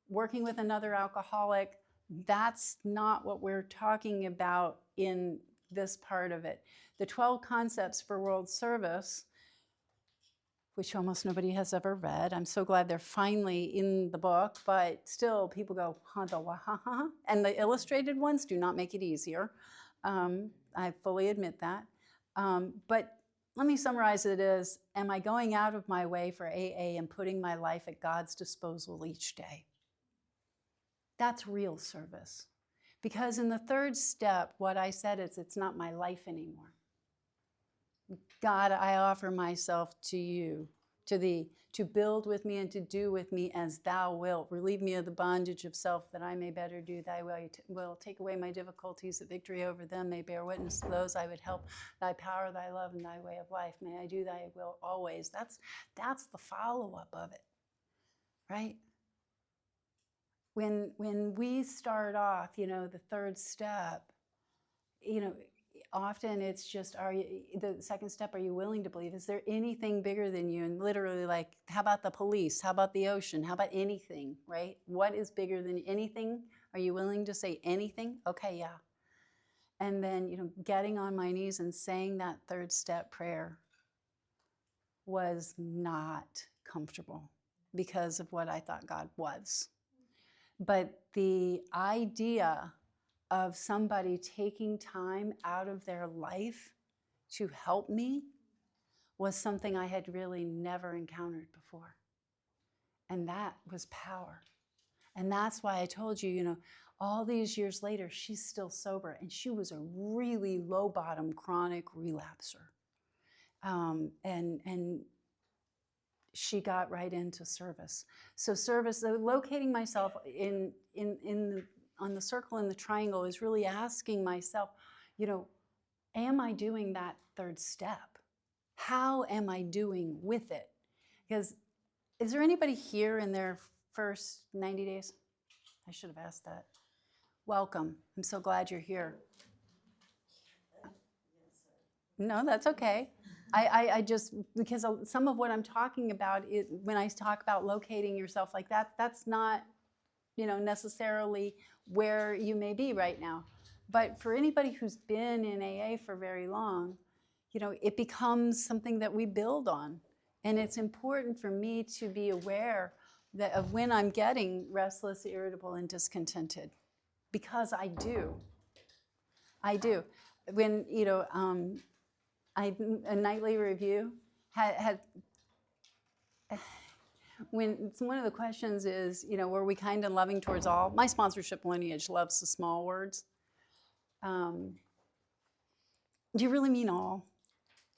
working with another alcoholic. That's not what we're talking about in this part of it. The 12 concepts for world service, which almost nobody has ever read. I'm so glad they're finally in the book, but still people go, and the illustrated ones do not make it easier. I fully admit that. But let me summarize it as, am I going out of my way for AA and putting my life at God's disposal each day? That's real service. Because in the third step, what I said is, it's not my life anymore. God, I offer myself to you, to thee, to build with me and to do with me as thou wilt. Relieve me of the bondage of self that I may better do thy will. Take away my difficulties, that victory over them may bear witness to those I would help. Thy power, thy love, and thy way of life. May I do thy will always. That's the follow-up of it, right? When we start off, the third step, often it's just, the second step, are you willing to believe? Is there anything bigger than you? And literally, like, how about the police? How about the ocean? How about anything, right? What is bigger than anything? Are you willing to say anything? Okay, yeah. And then, getting on my knees and saying that third step prayer was not comfortable. because of what I thought God was. But the idea of somebody taking time out of their life to help me was something I had really never encountered before. And that was power. And that's why I told you, you know, all these years later, she's still sober. And she was a really low bottom chronic relapser. And she got right into service. So service, locating myself on the circle in the triangle is really asking myself, you know, am I doing that third step? How am I doing with it? Because is there anybody here in their first 90 days? I should have asked that. Welcome. I'm so glad you're here. No, that's okay. I just, because some of what I'm talking about, when I talk about locating yourself like that, that's not, you know, necessarily where you may be right now. But for anybody who's been in AA for very long, you know, it becomes something that we build on. And it's important for me to be aware that of when I'm getting restless, irritable, and discontented, because I do. I do. When, you know, a nightly review had when one of the questions is, you know, were we kind and loving towards all? My sponsorship lineage loves the small words. Do you really mean all?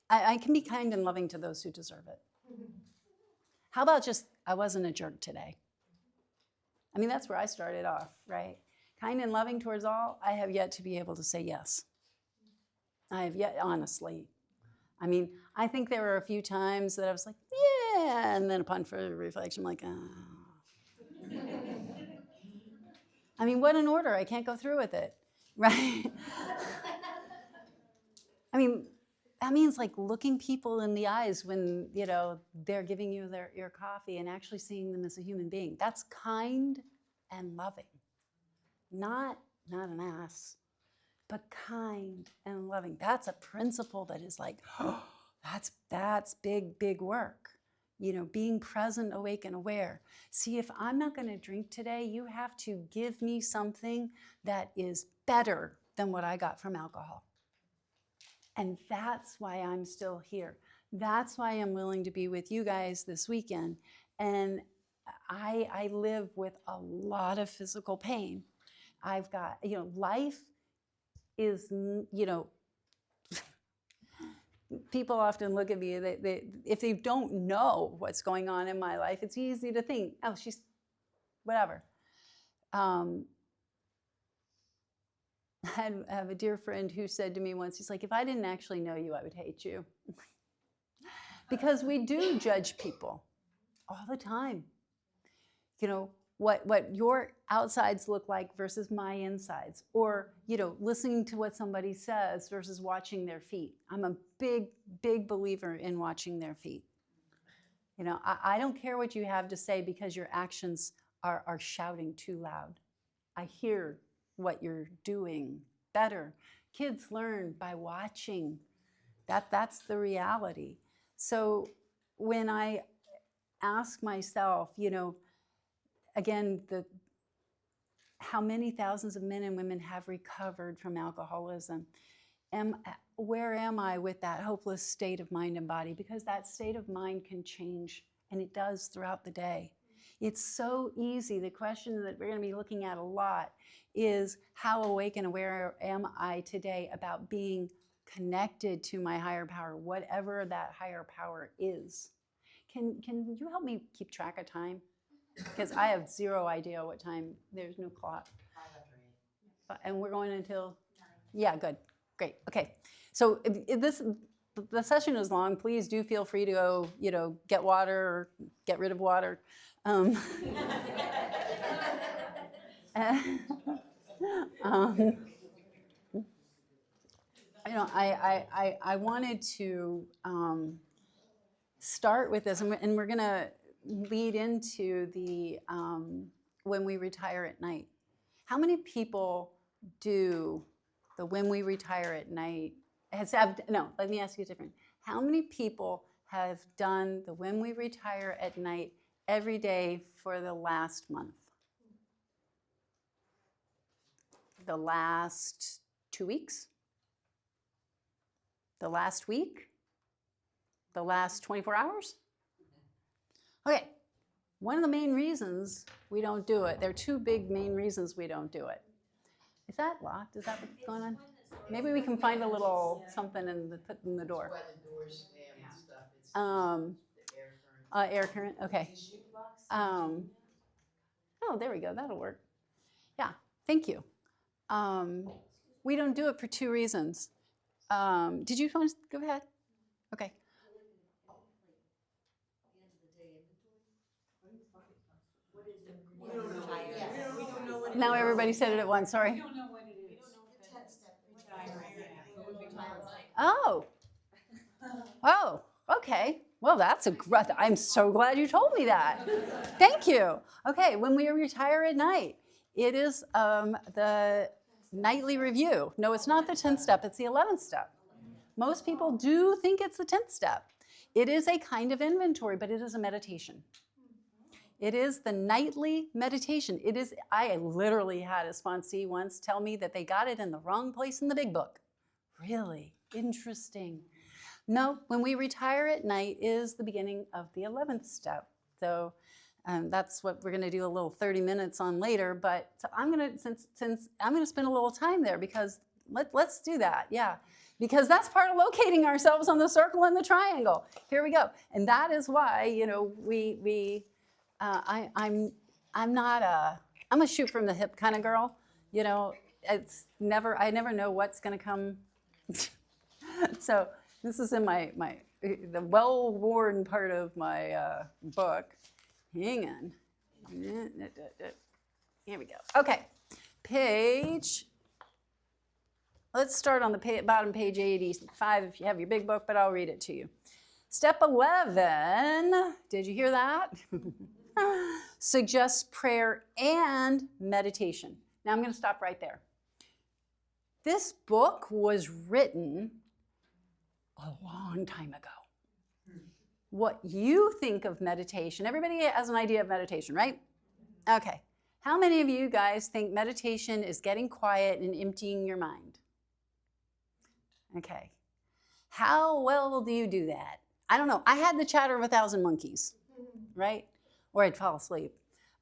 I can be kind and loving to those who deserve it. How about just, I wasn't a jerk today? I mean, that's where I started off, right? Kind and loving towards all, I have yet to be able to say yes. I have yet, honestly. I mean, I think there were a few times that I was like, yeah, and then upon further reflection, I'm like, oh. I mean, what an order, I can't go through with it, right? I mean, that means like looking people in the eyes when, you know, they're giving you your coffee and actually seeing them as a human being. That's kind and loving. Not an ass, but kind and loving. That's a principle that is like, oh, that's big work. You know, being present, awake, and aware. See, if I'm not going to drink today, you have to give me something that is better than what I got from alcohol. And that's why I'm still here. That's why I'm willing to be with you guys this weekend. And I live with a lot of physical pain. I've got, you know, life is, you know, people often look at me, if they don't know what's going on in my life, it's easy to think, oh, she's whatever. I have a dear friend who said to me once, he's like, if I didn't actually know you, I would hate you. Because we do judge people all the time. You know, what your outsides look like versus my insides. Or, you know, listening to what somebody says versus watching their feet. I'm a big believer in watching their feet. You know, I don't care what you have to say because your actions are shouting too loud. I hear what you're doing better. Kids learn by watching. That's the reality. So when I ask myself, you know, again, how many thousands of men and women have recovered from alcoholism? Where am I with that hopeless state of mind and body? Because that state of mind can change, and it does throughout the day. It's so easy. The question that we're going to be looking at a lot is, how awake and aware am I today about being connected to my higher power, whatever that higher power is? Can you help me keep track of time? Because I have zero idea what time. There's no clock. And we're going until? Yeah, good. Great. Okay. So the session is long. Please do feel free to go, you know, get water or get rid of water. You know, I wanted to start with this, and we're going to lead into the when we retire at night. How many people do the when we retire at night? No, let me ask you different. How many people have done the when we retire at night every day for the last month. The last 2 weeks, the last week, the last 24 hours. Okay, one of the main reasons we don't do it, there are two big main reasons we don't do it. Is that locked? Is that what's going on? Maybe we can find a little something and put in the door. Why the doors slam and stuff. It's the air current. Air current, okay. Oh, there we go, that'll work. Yeah, thank you. We don't do it for two reasons. Did you want to go ahead? Okay. Now everybody said it at once, sorry. We don't know what it is. The 10-step Oh. Oh, okay. Well, that's I'm so glad you told me that. Thank you. Okay, when we retire at night, it is the nightly review. No, it's not the 10th step, it's the 11th step. Most people do think it's the 10th step. It is a kind of inventory, but it is a meditation. It is the nightly meditation. It is, I literally had a sponsee once tell me that they got it in the wrong place in the big book. Really? Interesting. No, when we retire at night is the beginning of the 11th step. So that's what we're gonna do a little 30 minutes on later, but so I'm gonna, since I'm gonna spend a little time there because let's do that, yeah. Because that's part of locating ourselves on the circle and the triangle. Here we go. And that is why, you know, I'm a shoot from the hip kind of girl. You know, I never know what's gonna come. So this is in the well-worn part of my book. Hang on. Here we go. Okay, let's start on the bottom page 85 if you have your big book, but I'll read it to you. Step 11, did you hear that? Suggests prayer and meditation. Now I'm going to stop right there. This book was written a long time ago. What you think of meditation, everybody has an idea of meditation, right? Okay. How many of you guys think meditation is getting quiet and emptying your mind? Okay. How well do you do that? I don't know. I had the chatter of 1,000 monkeys, right? Or I'd fall asleep.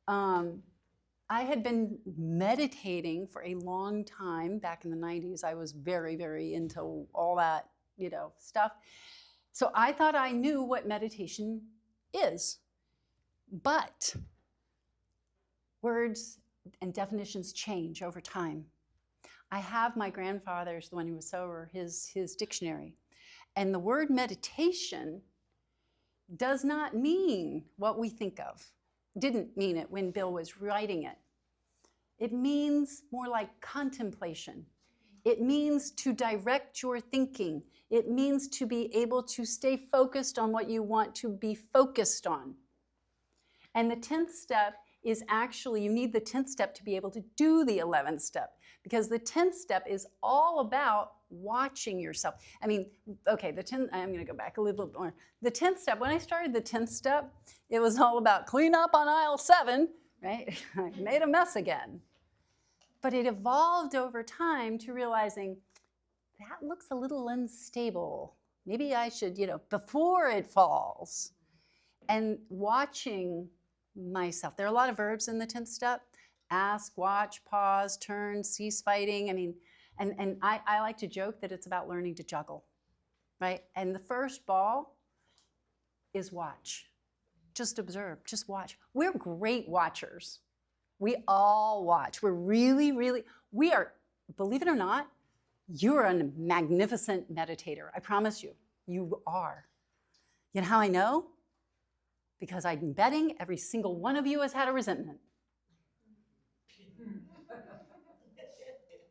I had been meditating for a long time. Back in the 90s, I was very, very into all that, you know, stuff. So I thought I knew what meditation is. But words and definitions change over time. I have my grandfather's, the one who was sober, his dictionary. And the word meditation does not mean what we think of. Didn't mean it when Bill was writing it. It means more like contemplation. It means to direct your thinking. It means to be able to stay focused on what you want to be focused on. And the 10th step is actually, you need the 10th step to be able to do the 11th step, because the 10th step is all about watching yourself. I mean, okay, I'm gonna go back a little bit more. The 10th step, when I started the 10th step, it was all about clean up on aisle 7, right? I made a mess again. But it evolved over time to realizing that looks a little unstable. Maybe I should, you know, before it falls. And watching myself. There are a lot of verbs in the 10th step. Ask, watch, pause, turn, cease fighting. I mean, and I like to joke that it's about learning to juggle, right? And the first ball is watch. Just observe, just watch. We're great watchers. We all watch. We're really, we are, believe it or not, you're a magnificent meditator. I promise you, you are. You know how I know? Because I'm betting every single one of you has had a resentment.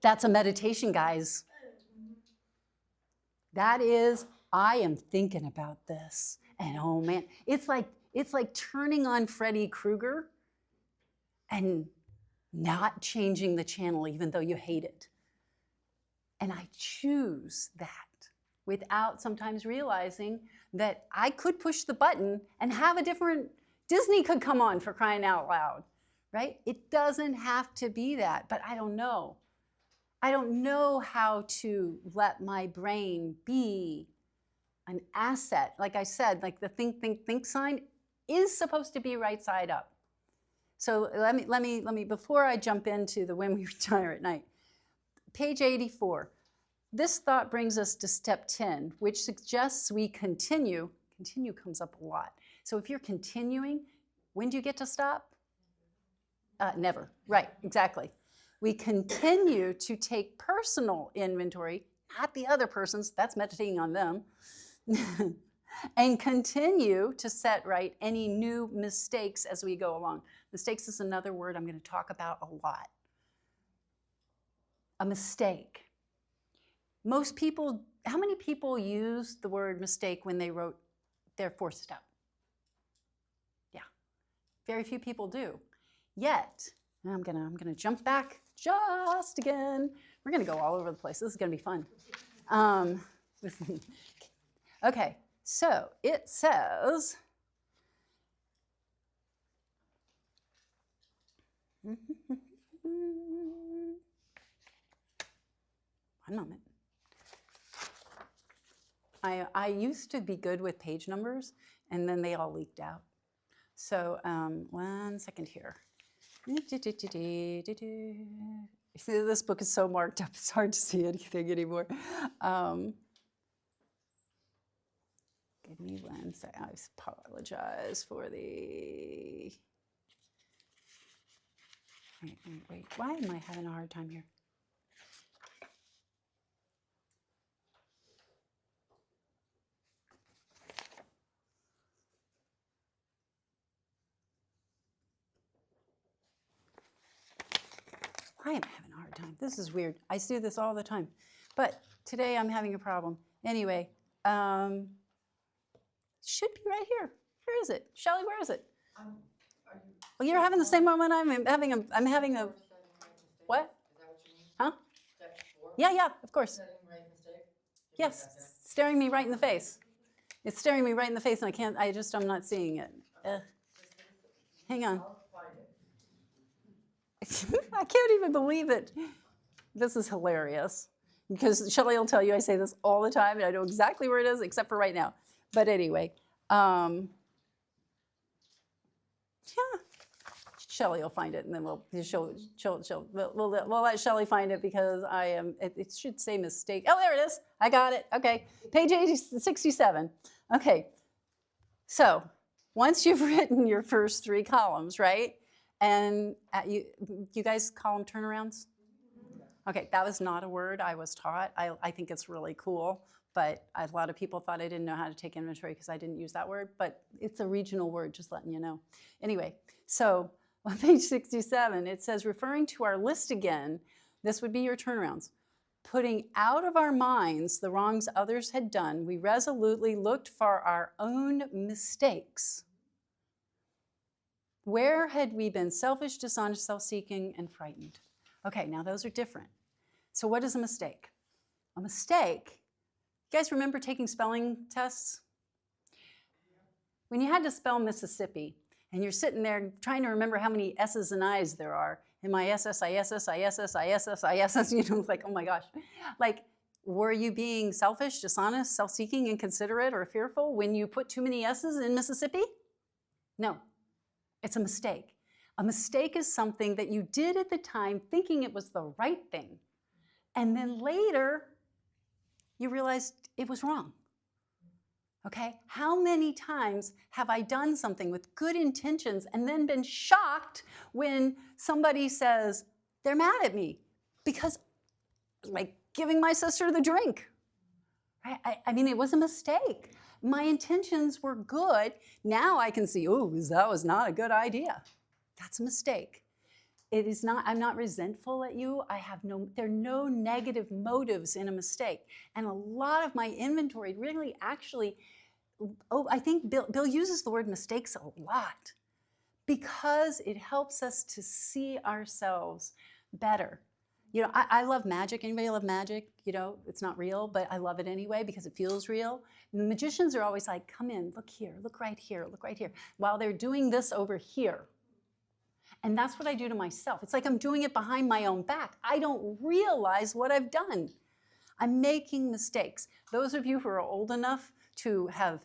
That's a meditation, guys. That is, I am thinking about this. And oh man, it's like turning on Freddy Krueger and not changing the channel even though you hate it. And I choose that without sometimes realizing that I could push the button and have a different, Disney could come on, for crying out loud, right? It doesn't have to be that, but I don't know. I don't know how to let my brain be an asset. Like I said, like the think sign is supposed to be right side up. So let me, before I jump into the when we retire at night, page 84. This thought brings us to step 10, which suggests we continue. Continue comes up a lot. So if you're continuing, when do you get to stop? Never. Right, exactly. We continue to take personal inventory, not the other person's, that's meditating on them, and continue to set right any new mistakes as we go along. Mistakes is another word I'm going to talk about a lot. A mistake. Most people, how many people use the word mistake when they wrote their fourth step? Yeah, very few people do. Yet, I'm gonna jump back just again. We're gonna go all over the place. This is gonna be fun. Okay, so it says, one moment. I used to be good with page numbers, and then they all leaked out. So 1 second here. This book is so marked up, it's hard to see anything anymore. Give me 1 second. I apologize for the... Wait. Why am I having a hard time here? I am having a hard time. This is weird. I do this all the time. But today I'm having a problem. Anyway, should be right here. Where is it? Shelley, where is it? Well, you're having the same moment I'm having a, what? Huh? Yeah, of course. Yes, staring me right in the face. It's staring me right in the face and I'm not seeing it. Hang on. I can't even believe it. This is hilarious because Shelley will tell you I say this all the time and I know exactly where it is except for right now. But anyway, yeah, Shelley will find it and then we'll let Shelley find it because it should say mistake. Oh, there it is. I got it. Okay, page 67. Okay, so once you've written your first 3 columns, right? And you guys call them turnarounds? Okay, that was not a word I was taught. I think it's really cool, but a lot of people thought I didn't know how to take inventory because I didn't use that word, but it's a regional word, just letting you know. Anyway, so on page 67, it says, referring to our list again, this would be your turnarounds. Putting out of our minds the wrongs others had done, we resolutely looked for our own mistakes. Where had we been selfish, dishonest, self-seeking, and frightened? Okay, now those are different. So what is a mistake? A mistake, you guys remember taking spelling tests? When you had to spell Mississippi, and you're sitting there trying to remember how many S's and I's there are, M-I-S-S-I-S-S-I-S-S-I-S-S, you know, like, oh my gosh. Like, were you being selfish, dishonest, self-seeking, inconsiderate, or fearful when you put too many S's in Mississippi? No. It's a mistake. A mistake is something that you did at the time thinking it was the right thing. And then later, you realized it was wrong. Okay? How many times have I done something with good intentions and then been shocked when somebody says they're mad at me? Because, like, giving my sister the drink. Right? I mean, it was a mistake. My intentions were good. Now I can see, oh, that was not a good idea. That's a mistake. It is not, I'm not resentful at you. There are no negative motives in a mistake. And a lot of my inventory really actually, I think Bill uses the word mistakes a lot because it helps us to see ourselves better. I love magic. Anybody love magic? It's not real, but I love it anyway because it feels real. And the magicians are always like, come in, look here, look right here, look right here, while they're doing this over here. And that's what I do to myself. It's like I'm doing it behind my own back. I don't realize what I've done. I'm making mistakes. Those of you who are old enough to have,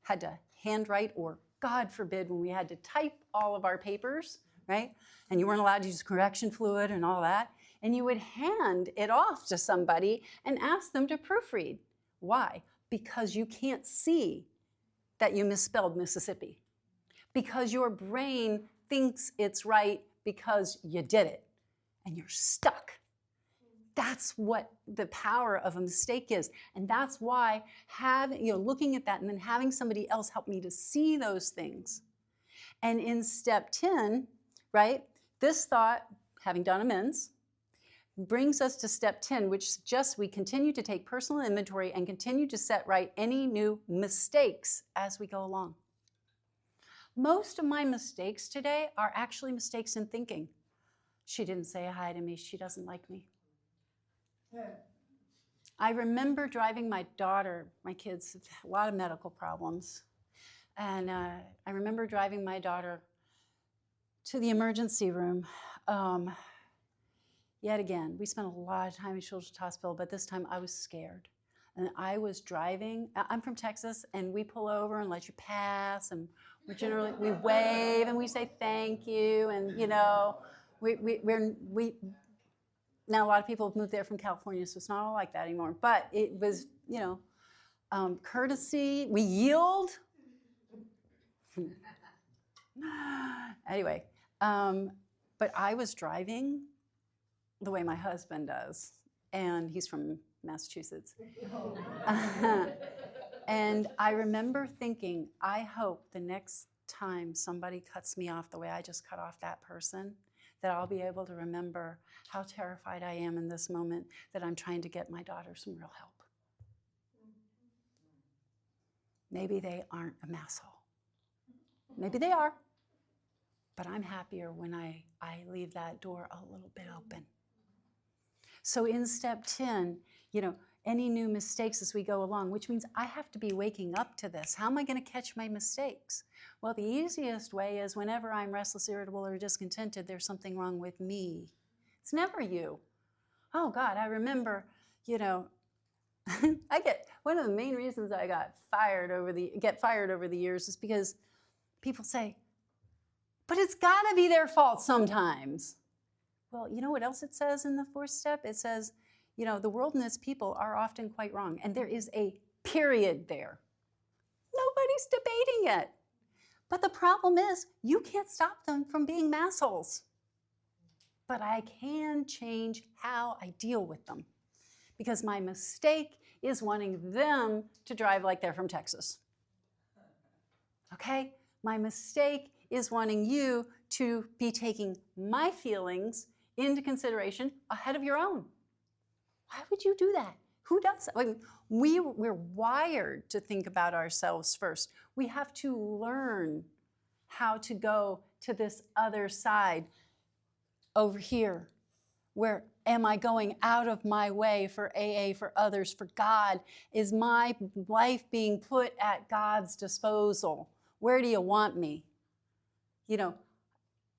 had to handwrite, or God forbid, when we had to type all of our papers, right? And you weren't allowed to use correction fluid and all that. And you would hand it off to somebody and ask them to proofread. Why? Because you can't see that you misspelled Mississippi. Because your brain thinks it's right because you did it and you're stuck. That's what the power of a mistake is. And that's why looking at that and then having somebody else help me to see those things. And in step 10, right, this thought, having done amends, brings us to step 10, which suggests we continue to take personal inventory and continue to set right any new mistakes as we go along. Most of my mistakes today are actually mistakes in thinking. She didn't say hi to me. She doesn't like me. I remember driving my daughter, my kids have a lot of medical problems. And I remember driving my daughter to the emergency room. Yet again, we spent a lot of time at Children's Hospital, but this time I was scared. And I was driving. I'm from Texas, and we pull over and let you pass, and we wave and we say thank you, and now a lot of people have moved there from California, so it's not all like that anymore. But it was, courtesy. We yield. Anyway, but I was driving the way my husband does, and he's from Massachusetts. And I remember thinking, I hope the next time somebody cuts me off the way I just cut off that person, that I'll be able to remember how terrified I am in this moment, that I'm trying to get my daughter some real help. Maybe they aren't a masshole. Maybe they are. But I'm happier when I leave that door a little bit open. So in step 10, any new mistakes as we go along, which means I have to be waking up to this. How am I going to catch my mistakes? Well, the easiest way is whenever I'm restless, irritable, or discontented, there's something wrong with me. It's never you. Oh God, I remember, one of the main reasons I get fired over the years is because people say, but it's got to be their fault sometimes. Well, you know what else it says in the 4th step? It says, the world and its people are often quite wrong. And there is a period there. Nobody's debating it. But the problem is, you can't stop them from being massholes. But I can change how I deal with them. Because my mistake is wanting them to drive like they're from Texas. Okay? My mistake is wanting you to be taking my feelings into consideration ahead of your own. Why would you do that? Who does that? Like, we're wired to think about ourselves first. We have to learn how to go to this other side over here. Where am I going out of my way for AA, for others, for God? Is my life being put at God's disposal? Where do you want me?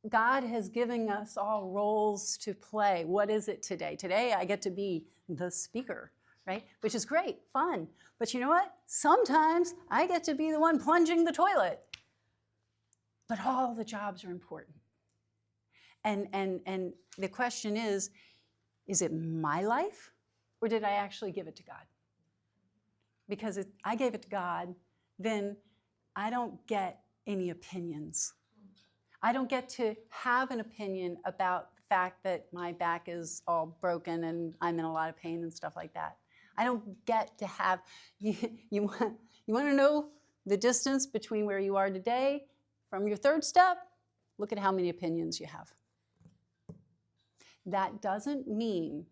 God has given us all roles to play. What is it today? Today I get to be the speaker, right? Which is great, fun. But you know what? Sometimes I get to be the one plunging the toilet. But all the jobs are important. And the question is it my life, or did I actually give it to God? Because if I gave it to God, then I don't get any opinions. I don't get to have an opinion about the fact that my back is all broken and I'm in a lot of pain and stuff like that. I don't get to have, you want to know the distance between where you are today from your 3rd step? Look at how many opinions you have. That doesn't mean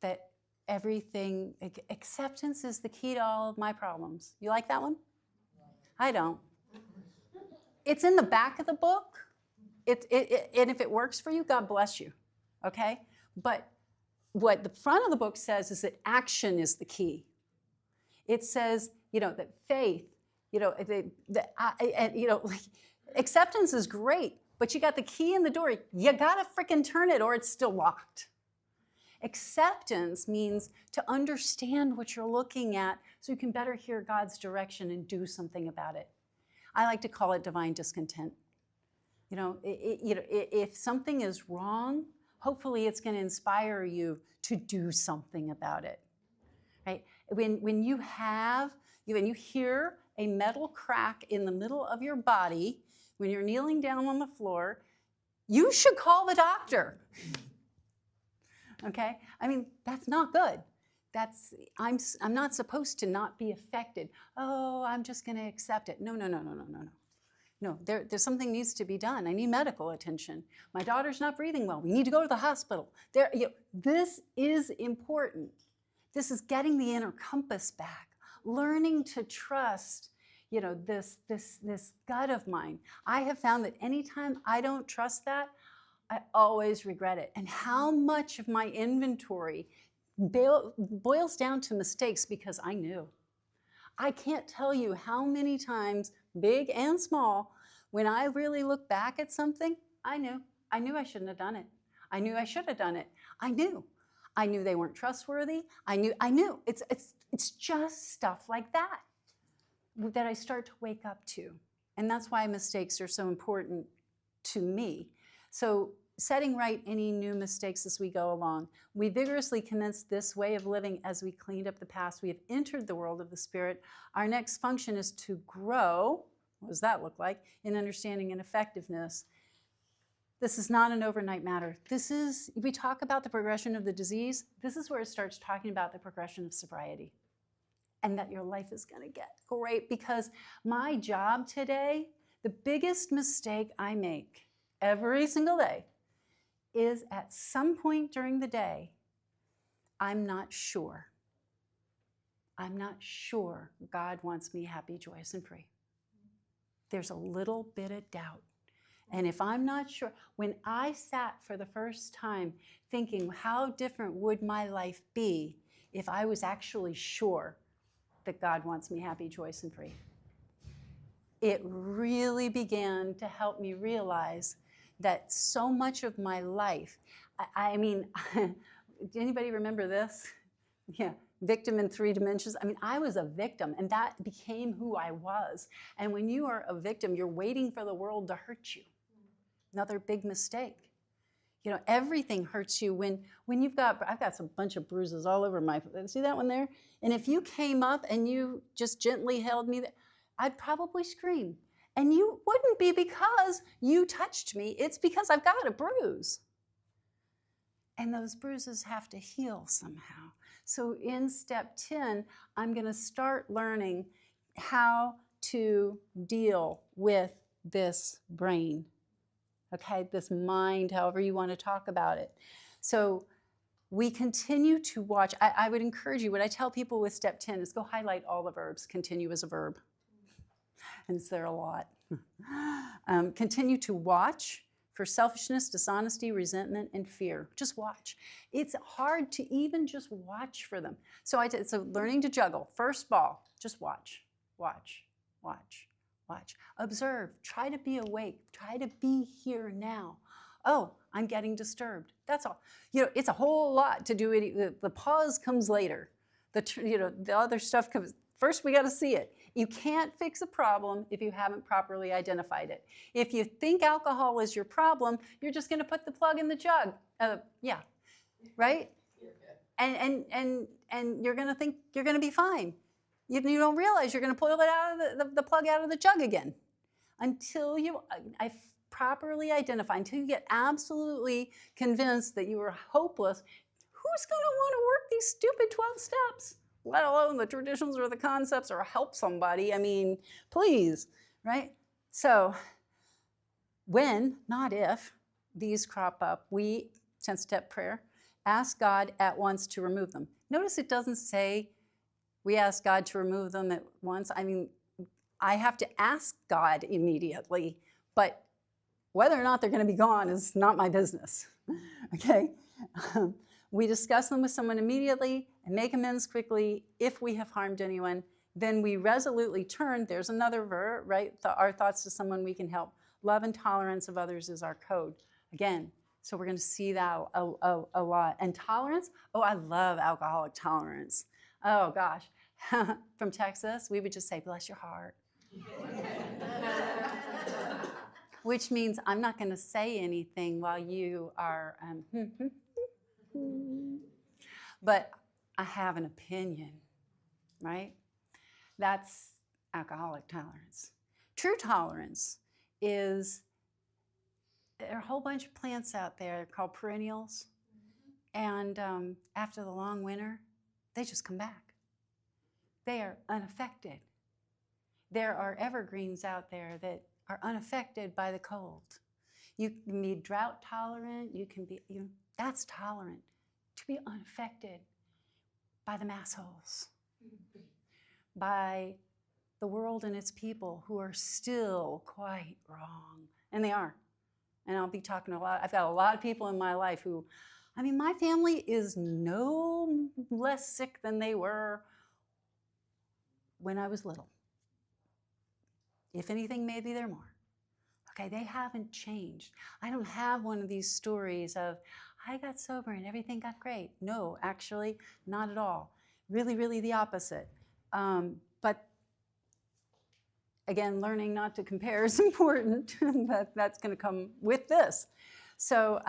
that everything, acceptance is the key to all of my problems. You like that one? I don't. It's in the back of the book. And if it works for you, God bless you, okay? But what the front of the book says is that action is the key. It says, that faith, like, acceptance is great, but you got the key in the door. You got to freaking turn it or it's still locked. Acceptance means to understand what you're looking at so you can better hear God's direction and do something about it. I like to call it divine discontent. If something is wrong, hopefully it's going to inspire you to do something about it, right? When you hear a metal crack in the middle of your body, when you're kneeling down on the floor, you should call the doctor. Okay? I mean, that's not good. I'm not supposed to not be affected. Oh, I'm just going to accept it. No. No, there's something needs to be done. I need medical attention. My daughter's not breathing well. We need to go to the hospital. This is important. This is getting the inner compass back, learning to trust, this gut of mine. I have found that anytime I don't trust that, I always regret it. And how much of my inventory boils down to mistakes because I knew. I can't tell you how many times, big and small, when I really look back at something, I knew I shouldn't have done it. I knew I should have done it. I knew they weren't trustworthy. I knew. It's just stuff like that I start to wake up to. And that's why mistakes are so important to me. So setting right any new mistakes as we go along. We vigorously commenced this way of living as we cleaned up the past. We have entered the world of the Spirit. Our next function is to grow, what does that look like, in understanding and effectiveness. This is not an overnight matter. If we talk about the progression of the disease, this is where it starts talking about the progression of sobriety. And that your life is going to get great, because my job today, the biggest mistake I make every single day is at some point during the day, I'm not sure. I'm not sure God wants me happy, joyous, and free. There's a little bit of doubt. And if I'm not sure, when I sat for the first time thinking, how different would my life be if I was actually sure that God wants me happy, joyous, and free? It really began to help me realize that so much of my life, I mean, anybody remember this? Yeah, victim in 3 dimensions. I mean, I was a victim, and that became who I was. And when you are a victim, you're waiting for the world to hurt you. Another big mistake. Everything hurts you when I've got a bunch of bruises all over see that one there? And if you came up and you just gently held me, I'd probably scream. And you wouldn't be because you touched me. It's because I've got a bruise. And those bruises have to heal somehow. So in step 10, I'm going to start learning how to deal with this brain. Okay, this mind, however you want to talk about it. So we continue to watch. I would encourage you, what I tell people with step 10 is go highlight all the verbs. Continue as a verb. And there are a lot. Continue to watch for selfishness, dishonesty, resentment, and fear. Just watch. It's hard to even just watch for them. So learning to juggle. First ball, just watch, watch, watch, watch. Observe. Try to be awake. Try to be here now. Oh, I'm getting disturbed. That's all. It's a whole lot to do it. The pause comes later. The other stuff comes. First, we got to see it. You can't fix a problem if you haven't properly identified it. If you think alcohol is your problem, you're just going to put the plug in the jug. Yeah, right? And you're going to think you're going to be fine. You don't realize you're going to pull it out of the plug out of the jug again until I properly identify, until you get absolutely convinced that you are hopeless. Who's going to want to work these stupid 12 steps? Let alone the traditions or the concepts or help somebody. I mean, please, right? So when, not if, these crop up, we, 10-step prayer, ask God at once to remove them. Notice it doesn't say we ask God to remove them at once. I mean, I have to ask God immediately, but whether or not they're going to be gone is not my business, okay? We discuss them with someone immediately and make amends quickly if we have harmed anyone. Then we resolutely turn, there's another verb, right? Our thoughts to someone we can help. Love and tolerance of others is our code. Again, so we're going to see that a lot. And tolerance, oh, I love alcoholic tolerance. Oh, gosh. From Texas, we would just say, bless your heart. Which means I'm not going to say anything while you are, but I have an opinion, right? That's alcoholic tolerance. True tolerance is, there are a whole bunch of plants out there called perennials, and after the long winter, they just come back. They are unaffected. There are evergreens out there that are unaffected by the cold. You can be drought tolerant, you can be, that's tolerant, to be unaffected by the mass holes, by the world and its people who are still quite wrong. And they are. And I'll be talking to I've got a lot of people in my life who, my family is no less sick than they were when I was little. If anything, maybe they're more. Okay, they haven't changed. I don't have one of these stories of, I got sober and everything got great. No, actually, not at all. Really, really the opposite. But again, learning not to compare is important. That's going to come with this. So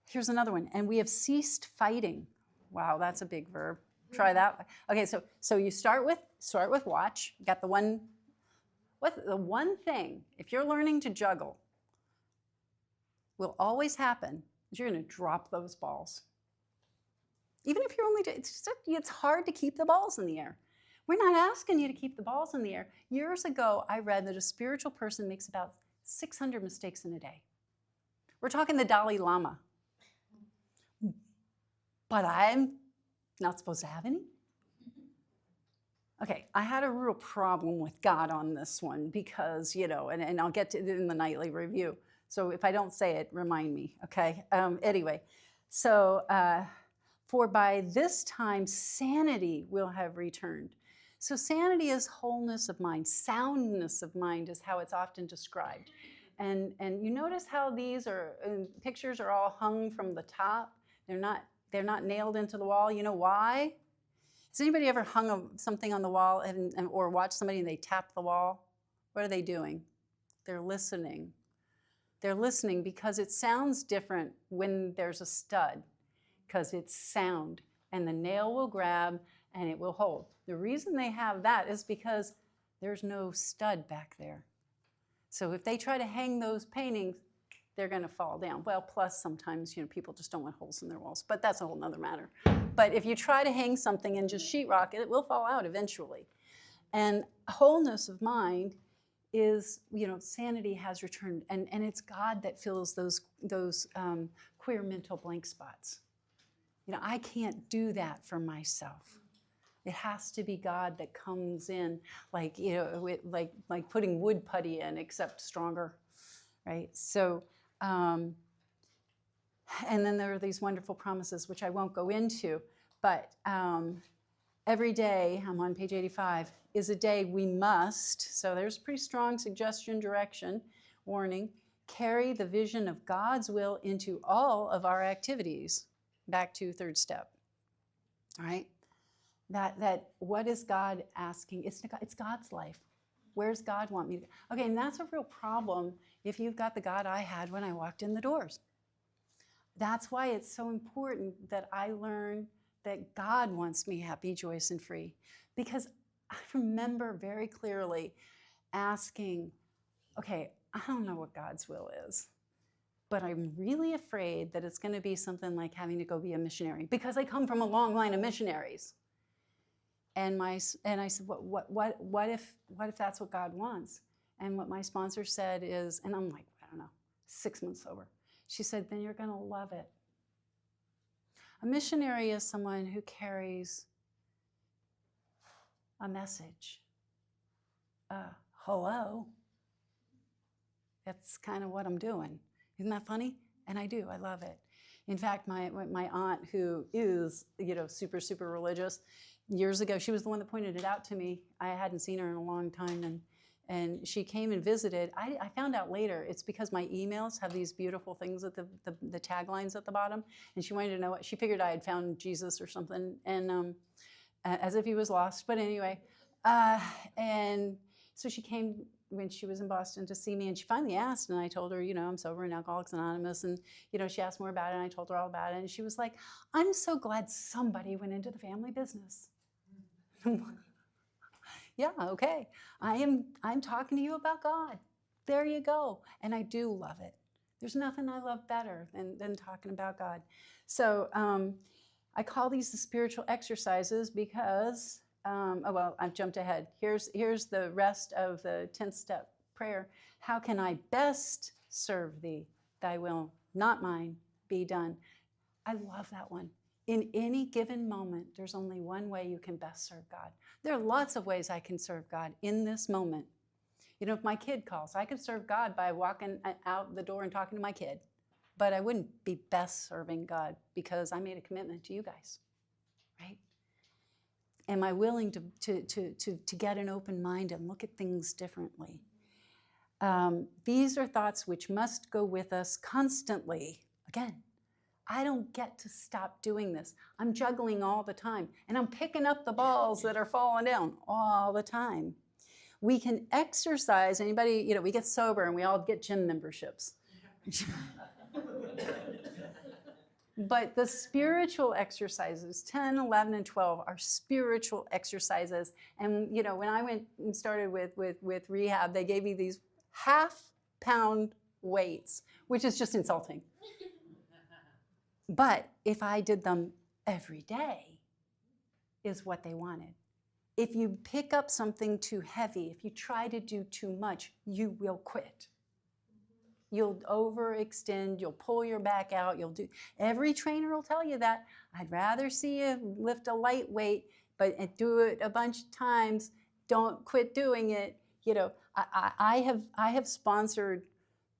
here's another one. And we have ceased fighting. Wow, that's a big verb. Try that. Okay, so you start with watch. You got the one thing, if you're learning to juggle, will always happen is you're going to drop those balls. Even if you're it's hard to keep the balls in the air. We're not asking you to keep the balls in the air. Years ago, I read that a spiritual person makes about 600 mistakes in a day. We're talking the Dalai Lama. But I'm not supposed to have any. Okay, I had a real problem with God on this one because, and I'll get to it in the nightly review. So if I don't say it, remind me, okay? Anyway, so for by this time, sanity will have returned. So sanity is wholeness of mind. Soundness of mind is how it's often described. And you notice how these pictures are all hung from the top. They're not nailed into the wall. You know why? Has anybody ever hung something on the wall or watched somebody and they tap the wall? What are they doing? They're listening. They're listening because it sounds different when there's a stud, because it's sound, and the nail will grab and it will hold. The reason they have that is because there's no stud back there. So if they try to hang those paintings, they're going to fall down. Well, plus sometimes, people just don't want holes in their walls, but that's a whole nother matter. But if you try to hang something and just sheetrock it, it will fall out eventually. And wholeness of mind is, sanity has returned, and it's God that fills those queer mental blank spots. I can't do that for myself. It has to be God that comes in, like putting wood putty in, except stronger, right? So, and then there are these wonderful promises, which I won't go into, but every day, I'm on page 85, is a day we must, so there's pretty strong suggestion, direction, warning, carry the vision of God's will into all of our activities. Back to third step, all right? That what is God asking? It's God's life. Where's God want me to go? Okay, and that's a real problem if you've got the God I had when I walked in the doors. That's why it's so important that I learn that God wants me happy, joyous, and free. Because I remember very clearly asking, okay, I don't know what God's will is, but I'm really afraid that it's going to be something like having to go be a missionary, because I come from a long line of missionaries. And I said, what if that's what God wants? And what my sponsor said is, and I'm like, I don't know, 6 months sober. She said, then you're going to love it. A missionary is someone who carries a message. Hello. That's kind of what I'm doing. Isn't that funny? And I do. I love it. In fact, my aunt, who is, super, super religious, years ago, she was the one that pointed it out to me. I hadn't seen her in a long time, and she came and visited. I found out later it's because my emails have these beautiful things at the taglines at the bottom, and she wanted to know what, she figured I had found Jesus or something, and as if he was lost. But anyway, and so she came when she was in Boston to see me, and she finally asked, and I told her, I'm sober in Alcoholics Anonymous, and she asked more about it, and I told her all about it, and she was like, I'm so glad somebody went into the family business. Yeah, okay. I'm talking to you about God. There you go. And I do love it. There's nothing I love better than talking about God. So I call these the spiritual exercises because, I've jumped ahead. Here's the rest of the 10th step prayer. How can I best serve thee? Thy will, not mine, be done. I love that one. In any given moment, there's only one way you can best serve God. There are lots of ways I can serve God in this moment. If my kid calls, I could serve God by walking out the door and talking to my kid, but I wouldn't be best serving God because I made a commitment to you guys, right? Am I willing to get an open mind and look at things differently? These are thoughts which must go with us constantly. Again, I don't get to stop doing this. I'm juggling all the time, and I'm picking up the balls that are falling down all the time. We can exercise, anybody, we get sober and we all get gym memberships. But the spiritual exercises, 10, 11, and 12, are spiritual exercises. And, when I went and started with rehab, they gave me these half-pound weights, which is just insulting. But if I did them every day, is what they wanted. If you pick up something too heavy, if you try to do too much, you will quit. You'll overextend, you'll pull your back out, every trainer will tell you that. I'd rather see you lift a light weight, but do it a bunch of times. Don't quit doing it. I have sponsored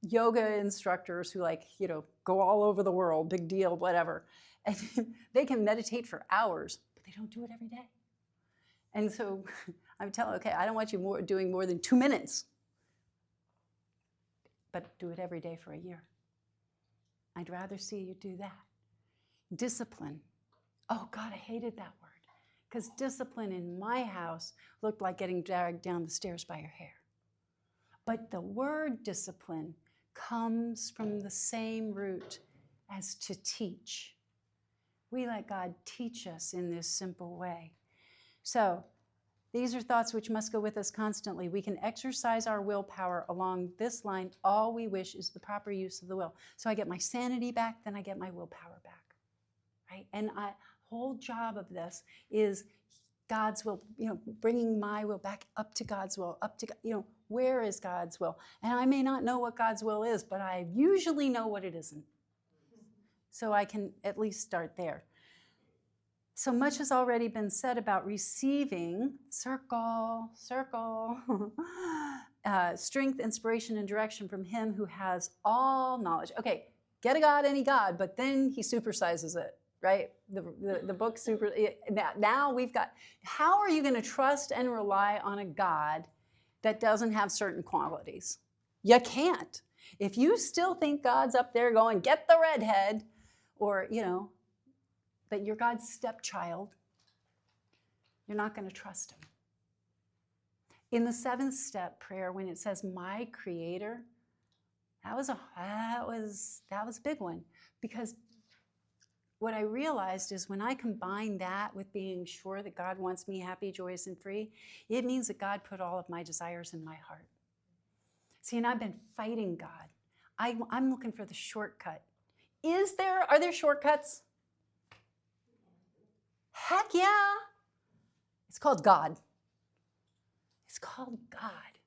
yoga instructors who go all over the world, big deal, whatever. And they can meditate for hours, but they don't do it every day. And so I'm telling, okay, I don't want you doing more than 2 minutes, but do it every day for a year. I'd rather see you do that. Discipline. Oh God, I hated that word, because discipline in my house looked like getting dragged down the stairs by your hair. But the word discipline comes from the same root as to teach. We let God teach us in this simple way. So these are thoughts which must go with us constantly. We can exercise our willpower along this line. All we wish is the proper use of the will. So I get my sanity back, then I get my willpower back, right? And the whole job of this is God's will, bringing my will back up to God's will, up to, where is God's will? And I may not know what God's will is, but I usually know what it isn't. So I can at least start there. So much has already been said about receiving, circle, strength, inspiration, and direction from Him who has all knowledge. Okay, get a God, any God, but then He supersizes it, right? The book now we've got, how are you going to trust and rely on a God that doesn't have certain qualities? You can't. If you still think God's up there going, get the redhead, or, that you're God's stepchild, you're not going to trust Him. In the 7th step prayer, when it says my Creator, that was a big one, because what I realized is when I combine that with being sure that God wants me happy, joyous, and free, it means that God put all of my desires in my heart. See, and I've been fighting God. I'm looking for the shortcut. Are there shortcuts? Heck yeah. It's called God. It's called God.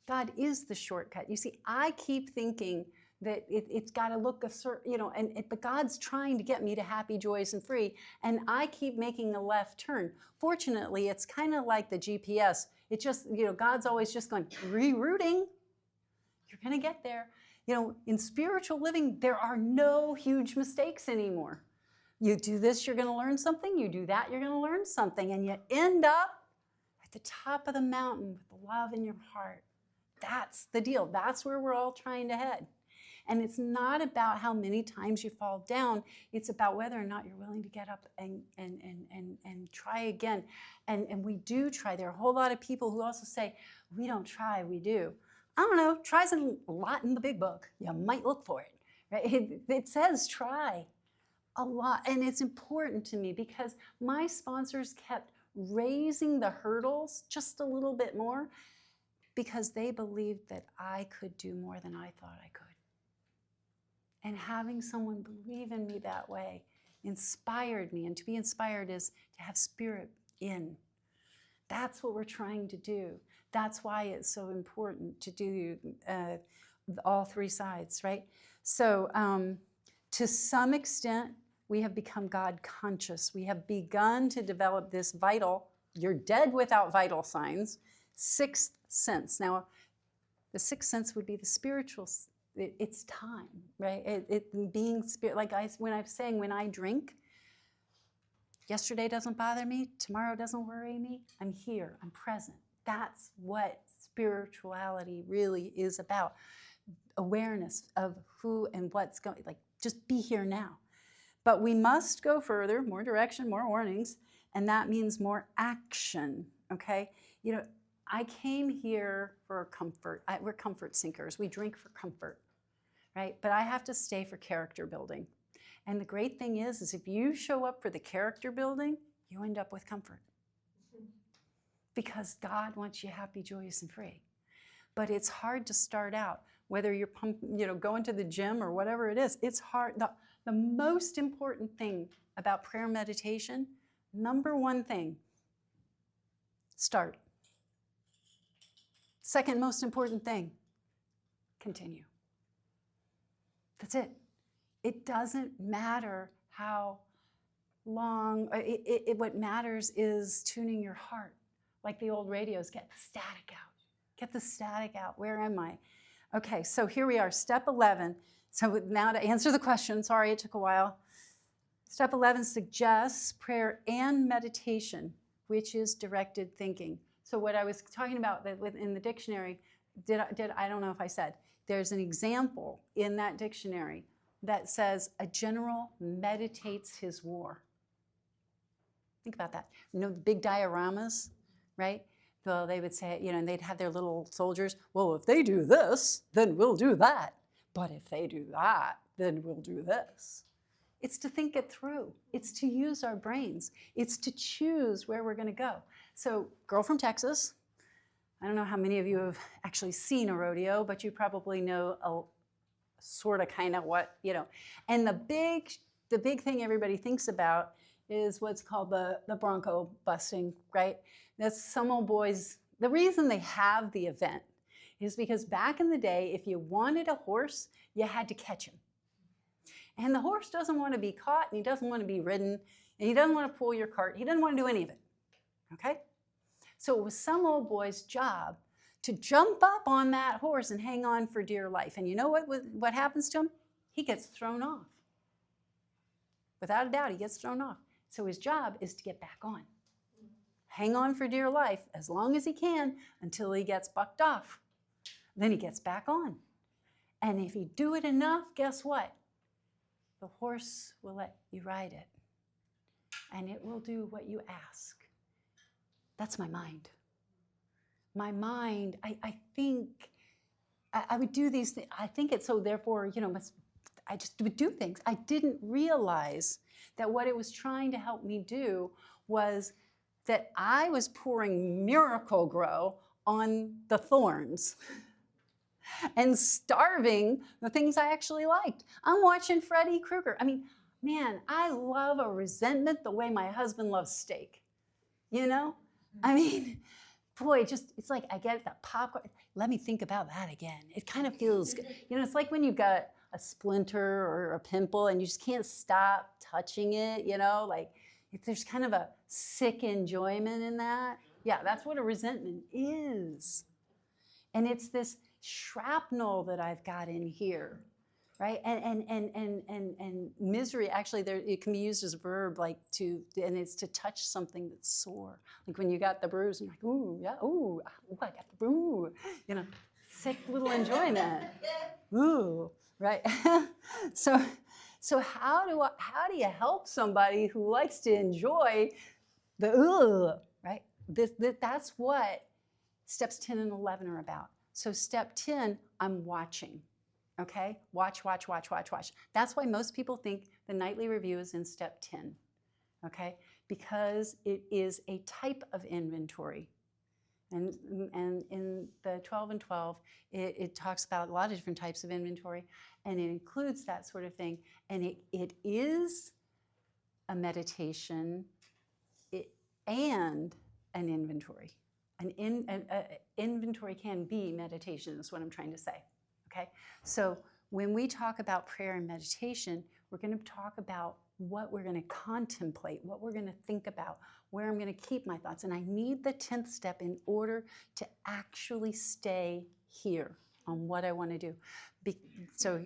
God is the shortcut. You see, I keep thinking that it's got to look a certain, but God's trying to get me to happy, joyous, and free, and I keep making a left turn. Fortunately, it's kind of like the GPS. It just, God's always just going, rerouting. You're going to get there. In spiritual living, there are no huge mistakes anymore. You do this, you're going to learn something. You do that, you're going to learn something. And you end up at the top of the mountain with the love in your heart. That's the deal. That's where we're all trying to head. And it's not about how many times you fall down. It's about whether or not you're willing to get up and try again. And we do try. There are a whole lot of people who also say, we don't try, we do. I don't know, try's a lot in the big book. You might look for it. Right? It says try a lot. And it's important to me because my sponsors kept raising the hurdles just a little bit more because they believed that I could do more than I thought I could. And having someone believe in me that way inspired me. And to be inspired is to have spirit in. That's what we're trying to do. That's why it's so important to do all three sides, right? So to some extent, we have become God conscious. We have begun to develop this vital, you're dead without vital signs, sixth sense. Now, the sixth sense would be the spiritual. It's time, right? Being spirit, like when I'm saying, when I drink, yesterday doesn't bother me, tomorrow doesn't worry me. I'm here, I'm present. That's what spirituality really is about. Awareness of who and what's going, like just be here now. But we must go further, more direction, more warnings, and that means more action, okay? I came here for comfort. We're comfort seekers. We drink for comfort, right? But I have to stay for character building. And the great thing is if you show up for the character building, you end up with comfort. Because God wants you happy, joyous, and free. But it's hard to start out, whether you're going to the gym or whatever it is. It's hard. The most important thing about prayer meditation, number one thing, start. Second most important thing, continue. That's it. It doesn't matter how long. What matters is tuning your heart. Like the old radios, get the static out. Get the static out. Where am I? Okay, so here we are, step 11. So now to answer the question, sorry it took a while. Step 11 suggests prayer and meditation, which is directed thinking. So what I was talking about in the dictionary, I don't know if I said, there's an example in that dictionary that says a general meditates his war. Think about that. The big dioramas, right? Well, they would say, and they'd have their little soldiers, well, if they do this, then we'll do that. But if they do that, then we'll do this. It's to think it through. It's to use our brains. It's to choose where we're going to go. So, girl from Texas, I don't know how many of you have actually seen a rodeo, but you probably know a sort of kind of what, And the big thing everybody thinks about is what's called the bronco busting, right? That's some old boys. The reason they have the event is because back in the day, if you wanted a horse, you had to catch him. And the horse doesn't want to be caught, and he doesn't want to be ridden, and he doesn't want to pull your cart. He doesn't want to do any of it, okay? So it was some old boy's job to jump up on that horse and hang on for dear life. And you know what happens to him? He gets thrown off. Without a doubt, he gets thrown off. So his job is to get back on. Hang on for dear life as long as he can until he gets bucked off. Then he gets back on. And if you do it enough, guess what? The horse will let you ride it. And it will do what you ask. That's my mind. My mind, I think I would do these things. I think it's so therefore, I just would do things. I didn't realize that what it was trying to help me do was that I was pouring Miracle Grow on the thorns and starving the things I actually liked. I'm watching Freddy Krueger. I mean, man, I love a resentment the way my husband loves steak. I mean, boy, it's like I get that popcorn. Let me think about that again. It kind of feels good. It's like when you've got a splinter or a pimple and you just can't stop touching it, like there's kind of a sick enjoyment in that. Yeah, that's what a resentment is. And it's this shrapnel that I've got in here, right? And misery, actually, it can be used as a verb, like and it's to touch something that's sore. Like when you got the bruise, and you're like, ooh, yeah, ooh, I got the bruise. You know, sick little enjoyment. Ooh, right? So how do you help somebody who likes to enjoy the right? That's what steps 10 and 11 are about. So step 10, I'm watching. Okay? Watch. That's why most people think the nightly review is in step 10. Okay? Because it is a type of inventory. And in the 12 and 12, it talks about a lot of different types of inventory, and it includes that sort of thing. And it is a meditation and an inventory. An inventory can be meditation, is what I'm trying to say. Okay? So when we talk about prayer and meditation, we're going to talk about what we're going to contemplate, what we're going to think about, where I'm going to keep my thoughts. And I need the 10th step in order to actually stay here on what I want to do. So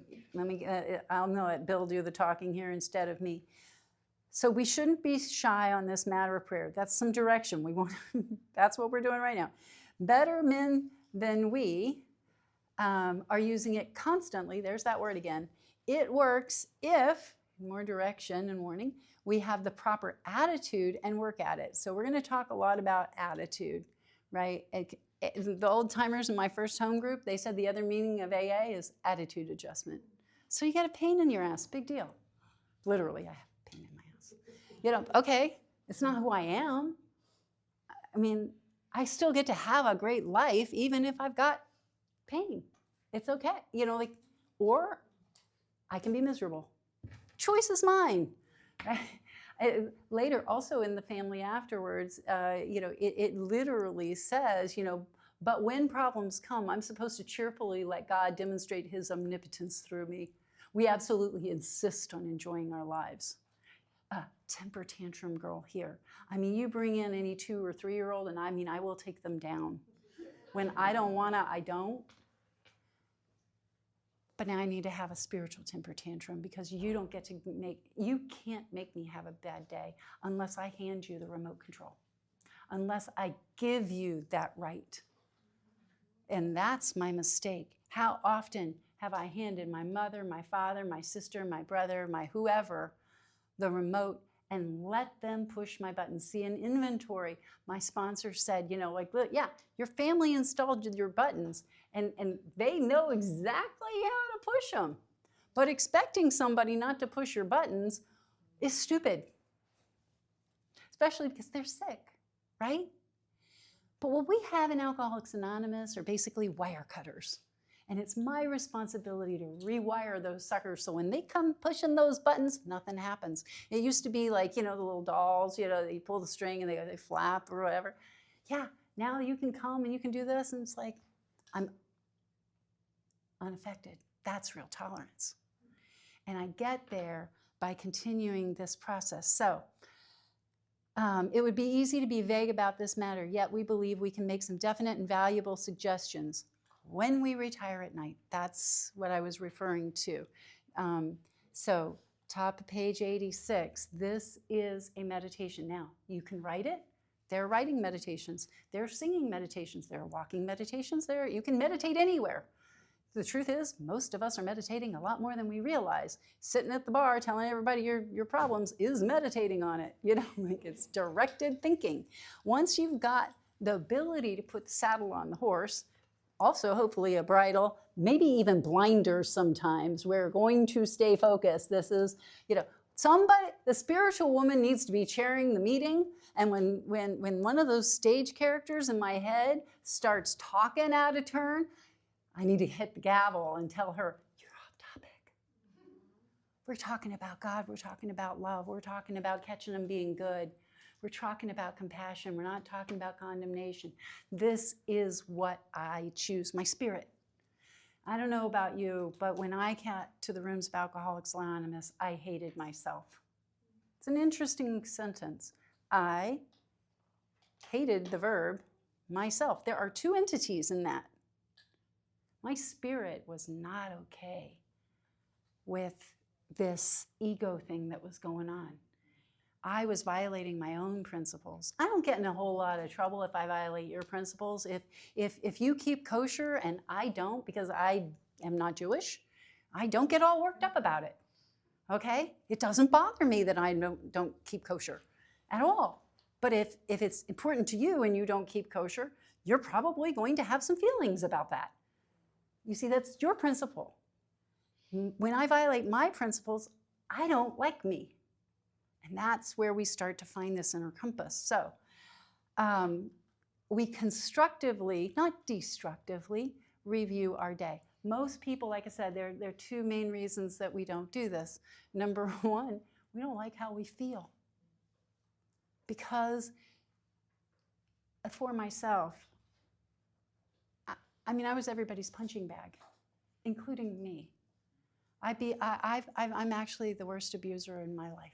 I'll let Bill do the talking here instead of me. So we shouldn't be shy on this matter of prayer. That's some direction. That's what we're doing right now. Better men than we are using it constantly. There's that word again. It works if, more direction and warning, we have the proper attitude and work at it. So we're going to talk a lot about attitude, right? The old timers in my first home group, they said the other meaning of AA is attitude adjustment. So you got a pain in your ass, big deal. Literally, I have a pain in my ass. You know, okay, it's not who I am. I mean, I still get to have a great life even if I've got pain. It's okay, you know, like, or I can be miserable. Choice is mine. Right? Later, also in the family afterwards, you know, it literally says, you know, but when problems come, I'm supposed to cheerfully let God demonstrate his omnipotence through me. We absolutely insist on enjoying our lives. Temper tantrum girl here. I mean, you bring in any 2 or 3-year-old, and I will take them down. When I don't wanna, I don't. But now I need to have a spiritual temper tantrum because you can't make me have a bad day unless I hand you the remote control, unless I give you that right. And that's my mistake. How often have I handed my mother, my father, my sister, my brother, my whoever, the remote and let them push my buttons? See, in inventory, my sponsor said, you know, like, look, yeah, your family installed your buttons and they know exactly how to push them. But expecting somebody not to push your buttons is stupid, especially because they're sick, right? But what we have in Alcoholics Anonymous are basically wire cutters. And it's my responsibility to rewire those suckers so when they come pushing those buttons, nothing happens. It used to be like, you know, the little dolls, you know, you pull the string and they flap or whatever. Yeah, now you can come and you can do this, and it's like, I'm unaffected. That's real tolerance. And I get there by continuing this process. So it would be easy to be vague about this matter, yet we believe we can make some definite and valuable suggestions when we retire at night. That's what I was referring to. So top of page 86, this is a meditation. Now, you can write it. There are writing meditations. There are singing meditations. There are walking meditations. You can meditate anywhere. The truth is, most of us are meditating a lot more than we realize. Sitting at the bar telling everybody your problems is meditating on it. You know, like it's directed thinking. Once you've got the ability to put the saddle on the horse, also hopefully a bridle, maybe even blinders sometimes, we're going to stay focused. This is, you know, the spiritual woman needs to be chairing the meeting, and when one of those stage characters in my head starts talking out of turn, I need to hit the gavel and tell her, you're off topic. We're talking about God, we're talking about love, we're talking about catching them being good. We're talking about compassion, we're not talking about condemnation. This is what I choose, my spirit. I don't know about you, but when I got to the rooms of Alcoholics Anonymous, I hated myself. It's an interesting sentence. I hated the verb myself. There are 2 entities in that. My spirit was not okay with this ego thing that was going on. I was violating my own principles. I don't get in a whole lot of trouble if I violate your principles. If you keep kosher and I don't, because I am not Jewish, I don't get all worked up about it. Okay? It doesn't bother me that I don't keep kosher at all. But if it's important to you and you don't keep kosher, you're probably going to have some feelings about that. You see, that's your principle. When I violate my principles, I don't like me. And that's where we start to find this inner compass. So we constructively, not destructively, review our day. Most people, like I said, there are two main reasons that we don't do this. Number one, we don't like how we feel. Because for myself, I was everybody's punching bag, including me. I'm actually the worst abuser in my life.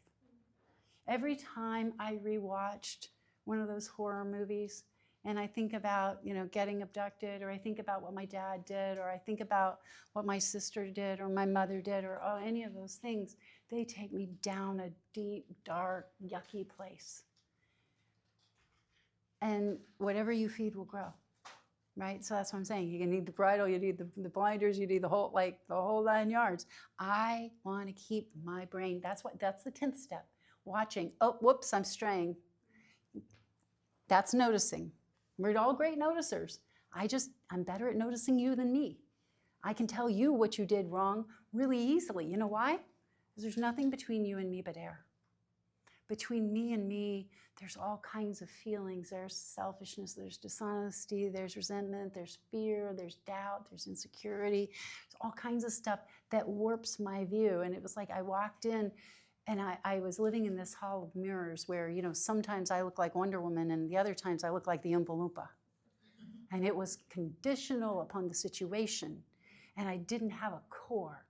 Every time I rewatched one of those horror movies and I think about, getting abducted, or I think about what my dad did, or I think about what my sister did, or my mother did, or any of those things, they take me down a deep, dark, yucky place. And whatever you feed will grow, right? So that's what I'm saying. You need the bridle, you need the blinders, you need the whole 9 yards. I want to keep my brain. That's the 10th step. Watching. Oh, whoops, I'm straying. That's noticing. We're all great noticers. I'm better at noticing you than me. I can tell you what you did wrong really easily. You know why? Because there's nothing between you and me but air. Between me and me, there's all kinds of feelings. There's selfishness, there's dishonesty, there's resentment, there's fear, there's doubt, there's insecurity. There's all kinds of stuff that warps my view. And it was like I walked in and I was living in this hall of mirrors where, sometimes I look like Wonder Woman and the other times I look like the Oompa Loompa. And it was conditional upon the situation. And I didn't have a core.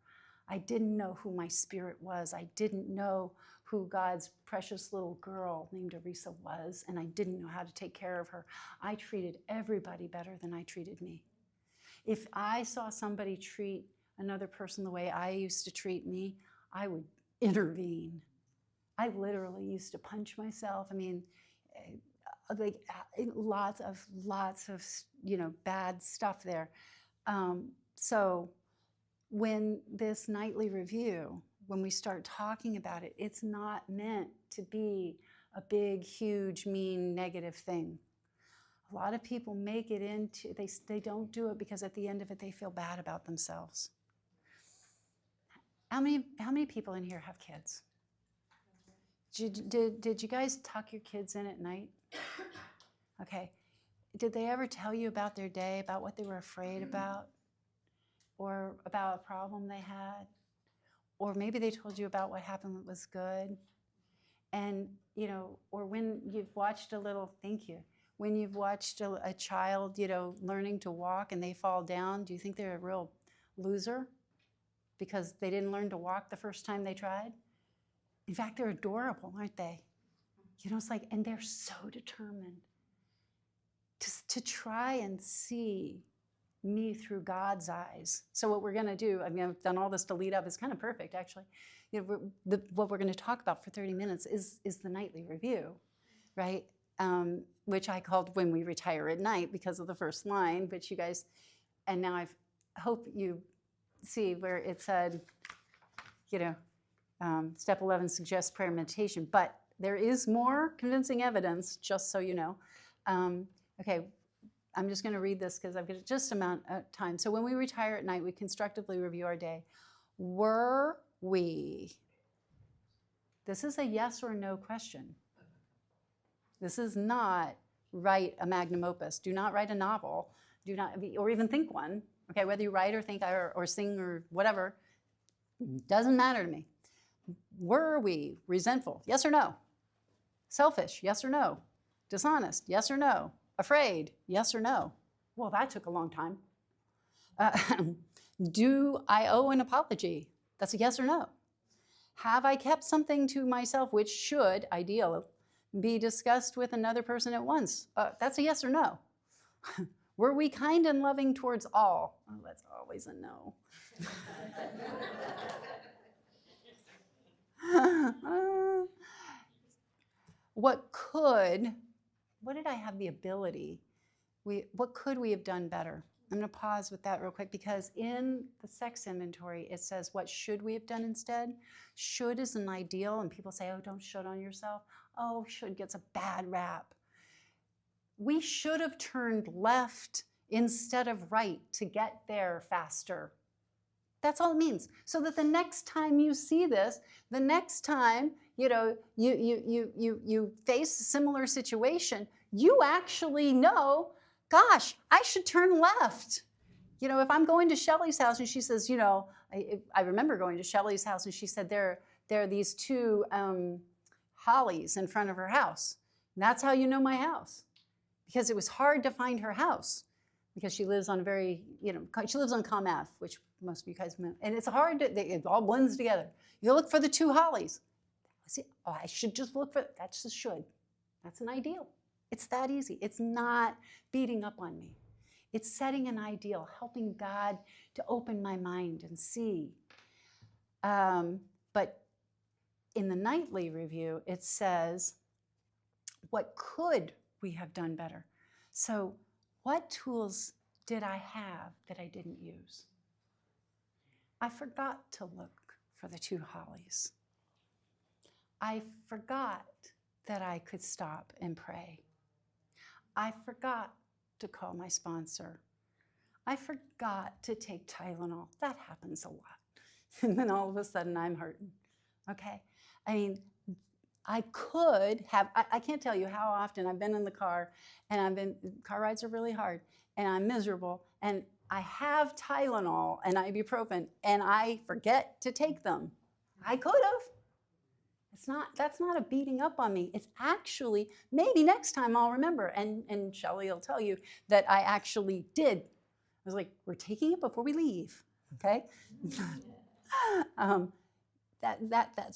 I didn't know who my spirit was. I didn't know who God's precious little girl named Arisa was, and I didn't know how to take care of her. I treated everybody better than I treated me. If I saw somebody treat another person the way I used to treat me, I would intervene. I literally used to punch myself. Lots of bad stuff there. So when this nightly review, when we start talking about it, it's not meant to be a big, huge, mean, negative thing. A lot of people make it into, they don't do it because at the end of it, they feel bad about themselves. How many people in here have kids? Did you guys tuck your kids in at night? Okay. Did they ever tell you about their day, about what they were afraid about? Or about a problem they had? Or maybe they told you about what happened that was good? And, or when you've watched when you've watched a child, learning to walk and they fall down, do you think they're a real loser because they didn't learn to walk the first time they tried? In fact, they're adorable, aren't they? It's like, and they're so determined to try and see me through God's eyes. So what we're going to do, I've done all this to lead up. It's kind of perfect, actually. What we're going to talk about for 30 minutes is the nightly review, right? Which I called When We Retire at Night because of the first line, which you guys, and now I hope you see where it said, step 11 suggests prayer meditation, but there is more convincing evidence, just so you know. Okay, I'm just going to read this because I've got just amount of time. So when we retire at night, we constructively review our day. Were we? This is a yes or no question. This is not write a magnum opus. Do not write a novel. Do not, or even think one. Okay, whether you write or think or sing or whatever, doesn't matter to me. Were we resentful? Yes or no? Selfish? Yes or no? Dishonest? Yes or no? Afraid? Yes or no? Well, that took a long time. Do I owe an apology? That's a yes or no. Have I kept something to myself which should, ideally, be discussed with another person at once? That's a yes or no. Were we kind and loving towards all? Oh, that's always a no. What did I have the ability? What could we have done better? I'm going to pause with that real quick because in the sex inventory, it says, what should we have done instead? Should is an ideal, and people say, oh, don't should on yourself. Oh, should gets a bad rap. We should have turned left instead of right to get there faster. That's all it means. So that the next time you see this, the next time you face a similar situation, you actually know, gosh, I should turn left. If I'm going to Shelley's house and she says, I remember going to Shelley's house and she said there are these two hollies in front of her house. And that's how you know my house. Because it was hard to find her house because she lives on she lives on Com Ave, which most of you guys know. And it's hard it all blends together. You look for the two hollies. Oh, I should just look for, that's a should. That's an ideal. It's that easy. It's not beating up on me. It's setting an ideal, helping God to open my mind and see. But in the nightly review, it says, what could we have done better? So what tools did I have that I didn't use? I forgot to look for the two hollies. I forgot that I could stop and pray. I forgot to call my sponsor. I forgot to take Tylenol. That happens a lot. And then all of a sudden I'm hurting, okay? I mean, I could have, I can't tell you how often I've been in the car and car rides are really hard and I'm miserable and I have Tylenol and ibuprofen and I forget to take them. I could have. That's not a beating up on me. It's actually, maybe next time I'll remember. And Shelley will tell you that I actually did. I was like, we're taking it before we leave, okay? So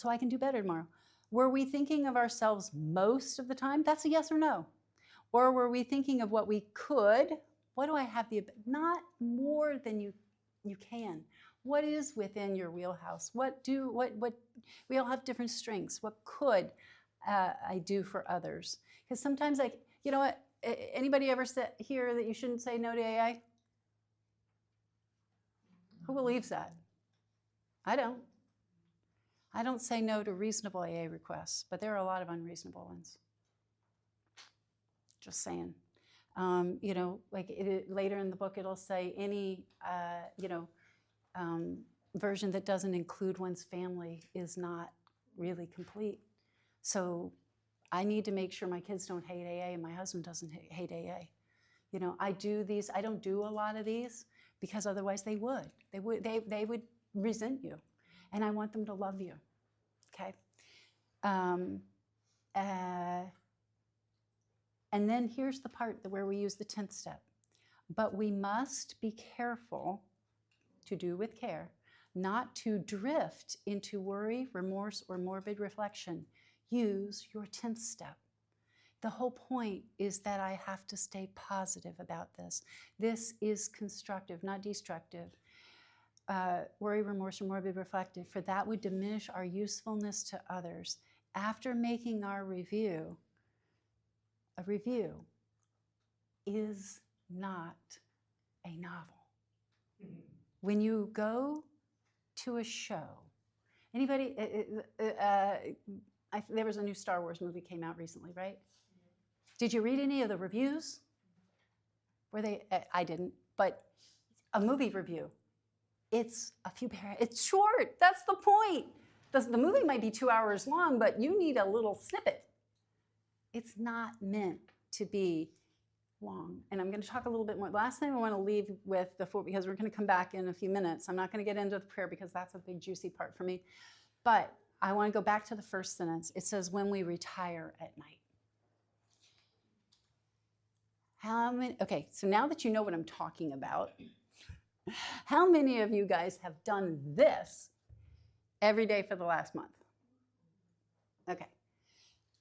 I can do better tomorrow. Were we thinking of ourselves most of the time? That's a yes or no. Or were we thinking of what we could? What do I have not more than you can. What is within your wheelhouse? We all have different strengths. What could I do for others? Because sometimes anybody ever said here that you shouldn't say no to AA? Who believes that? I don't. I don't say no to reasonable AA requests, but there are a lot of unreasonable ones. Just saying. Later in the book, it'll say any, version that doesn't include one's family is not really complete. So I need to make sure my kids don't hate AA and my husband doesn't hate AA. I do these, I don't do a lot of these because otherwise they would resent you. And I want them to love you, okay? And then here's the part where we use the 10th step. But we must be careful, to do with care, not to drift into worry, remorse, or morbid reflection. Use your 10th step. The whole point is that I have to stay positive about this. This is constructive, not destructive. Worry, remorse, or morbid reflective, for that would diminish our usefulness to others. After making our review, a review is not a novel. When you go to a show, anybody, there was a new Star Wars movie came out recently, right? Did you read any of the reviews? I didn't, but a movie review. It's a few paragraphs. It's short. That's the point. The movie might be 2 hours long, but you need a little snippet. It's not meant to be long. And I'm going to talk a little bit more. Last thing I want to leave with because we're going to come back in a few minutes. I'm not going to get into the prayer because that's a big juicy part for me. But I want to go back to the first sentence. It says, when we retire at night. Okay, so now that you know what I'm talking about, how many of you guys have done this every day for the last month? Okay.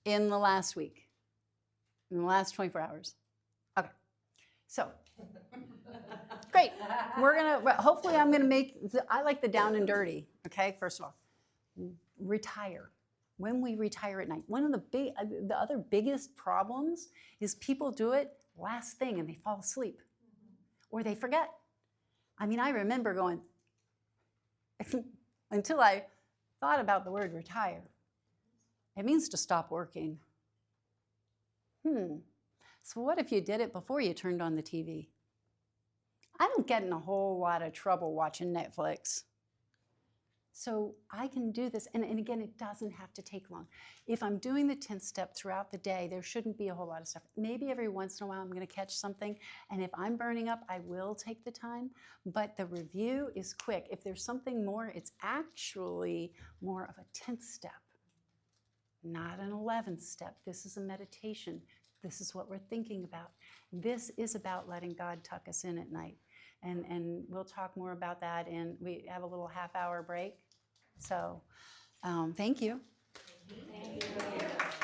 In the last week? In the last 24 hours? Okay. So, great. Hopefully I'm gonna I like the down and dirty, okay, first of all. Retire. When we retire at night. One of the other biggest problems is people do it last thing and they fall asleep. Or they forget. I mean, I remember going, until I thought about the word retire. It means to stop working. So what if you did it before you turned on the TV? I don't get in a whole lot of trouble watching Netflix. So I can do this, and again, it doesn't have to take long. If I'm doing the 10th step throughout the day, there shouldn't be a whole lot of stuff. Maybe every once in a while I'm gonna catch something, and if I'm burning up, I will take the time, but the review is quick. If there's something more, it's actually more of a 10th step, not an 11th step. This is a meditation. This is what we're thinking about. This is about letting God tuck us in at night. And we'll talk more about that, and we have a little half-hour break. So thank you. Thank you.